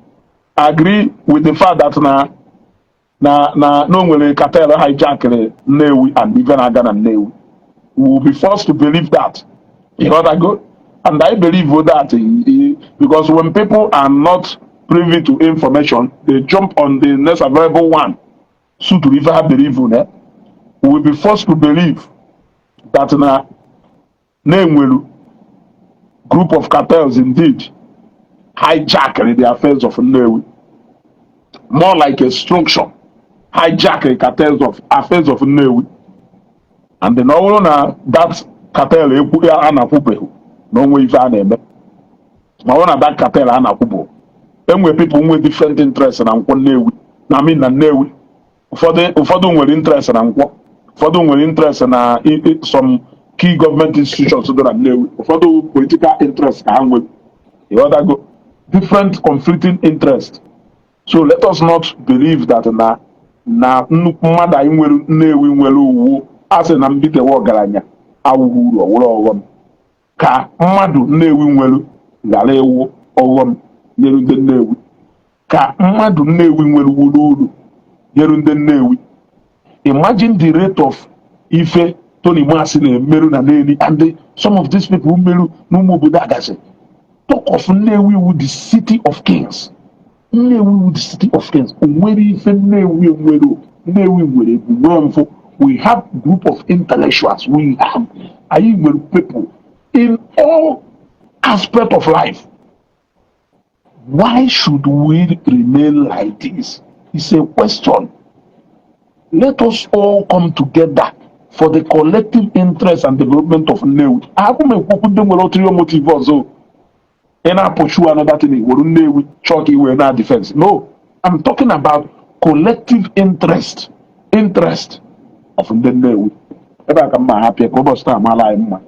[SPEAKER 4] agree with the fact that no nwere cartel hijack Nnewi and even aga na Nnewi. We will be forced to believe that. You know that good? And I believe with that because when people are not privy to information, they jump on the next available one. So to even believe in it, we will be forced to believe that na Nnewi group of cartels indeed hijack the affairs of Nnewi. More like a structure hijack the cartels of affairs of Nnewi. And then all na that cartel a na-akwụbeghị na onwe ife a na-eme ma ọ na that cartel a na-akwụbụ enwe people nwe different interest na nkwọ Nnewi na mean na Nnewi ụfọdụ nwere interest na nkwọ ụfọdụ nwere interest na some key government institutions dị na Nnewi ụfọdụ political interest ka ha nwere go different conflicting interest. So let us not believe that na nnukwu mmadụ anyị nwere Nnewi nwere uwu asị na mbitewe ọgaranya awụghị uru ọwụrụ ọghọm ka mmadụ Nnewi nwere ghara ịwụ ọghọm nyere ndị Nnewi ka mmadụ Nnewi nwere wuru uru nyere ndị Nnewi. Imagine the rate of ife Tony Masị na-emerụ na Nnewi and some of these people merụ n'ụmụ obodo agasị. Talk of Nnewi with the city of kings. Nnewi with the city of kings. Onwere ife Nnewi nwere mfụ. We have group of intellectuals. We have people in all aspects of life. Why should we remain like this? It's a question. Let us all come together for the collective interest and development of Nnewi. I have a motive also. And I pursue another thing. Nnewi chalky we na defense. No, I'm talking about collective interest of ndị Nnewi. Ebe a ka mma hapụ ka ụbọchị taa mara anyị mma.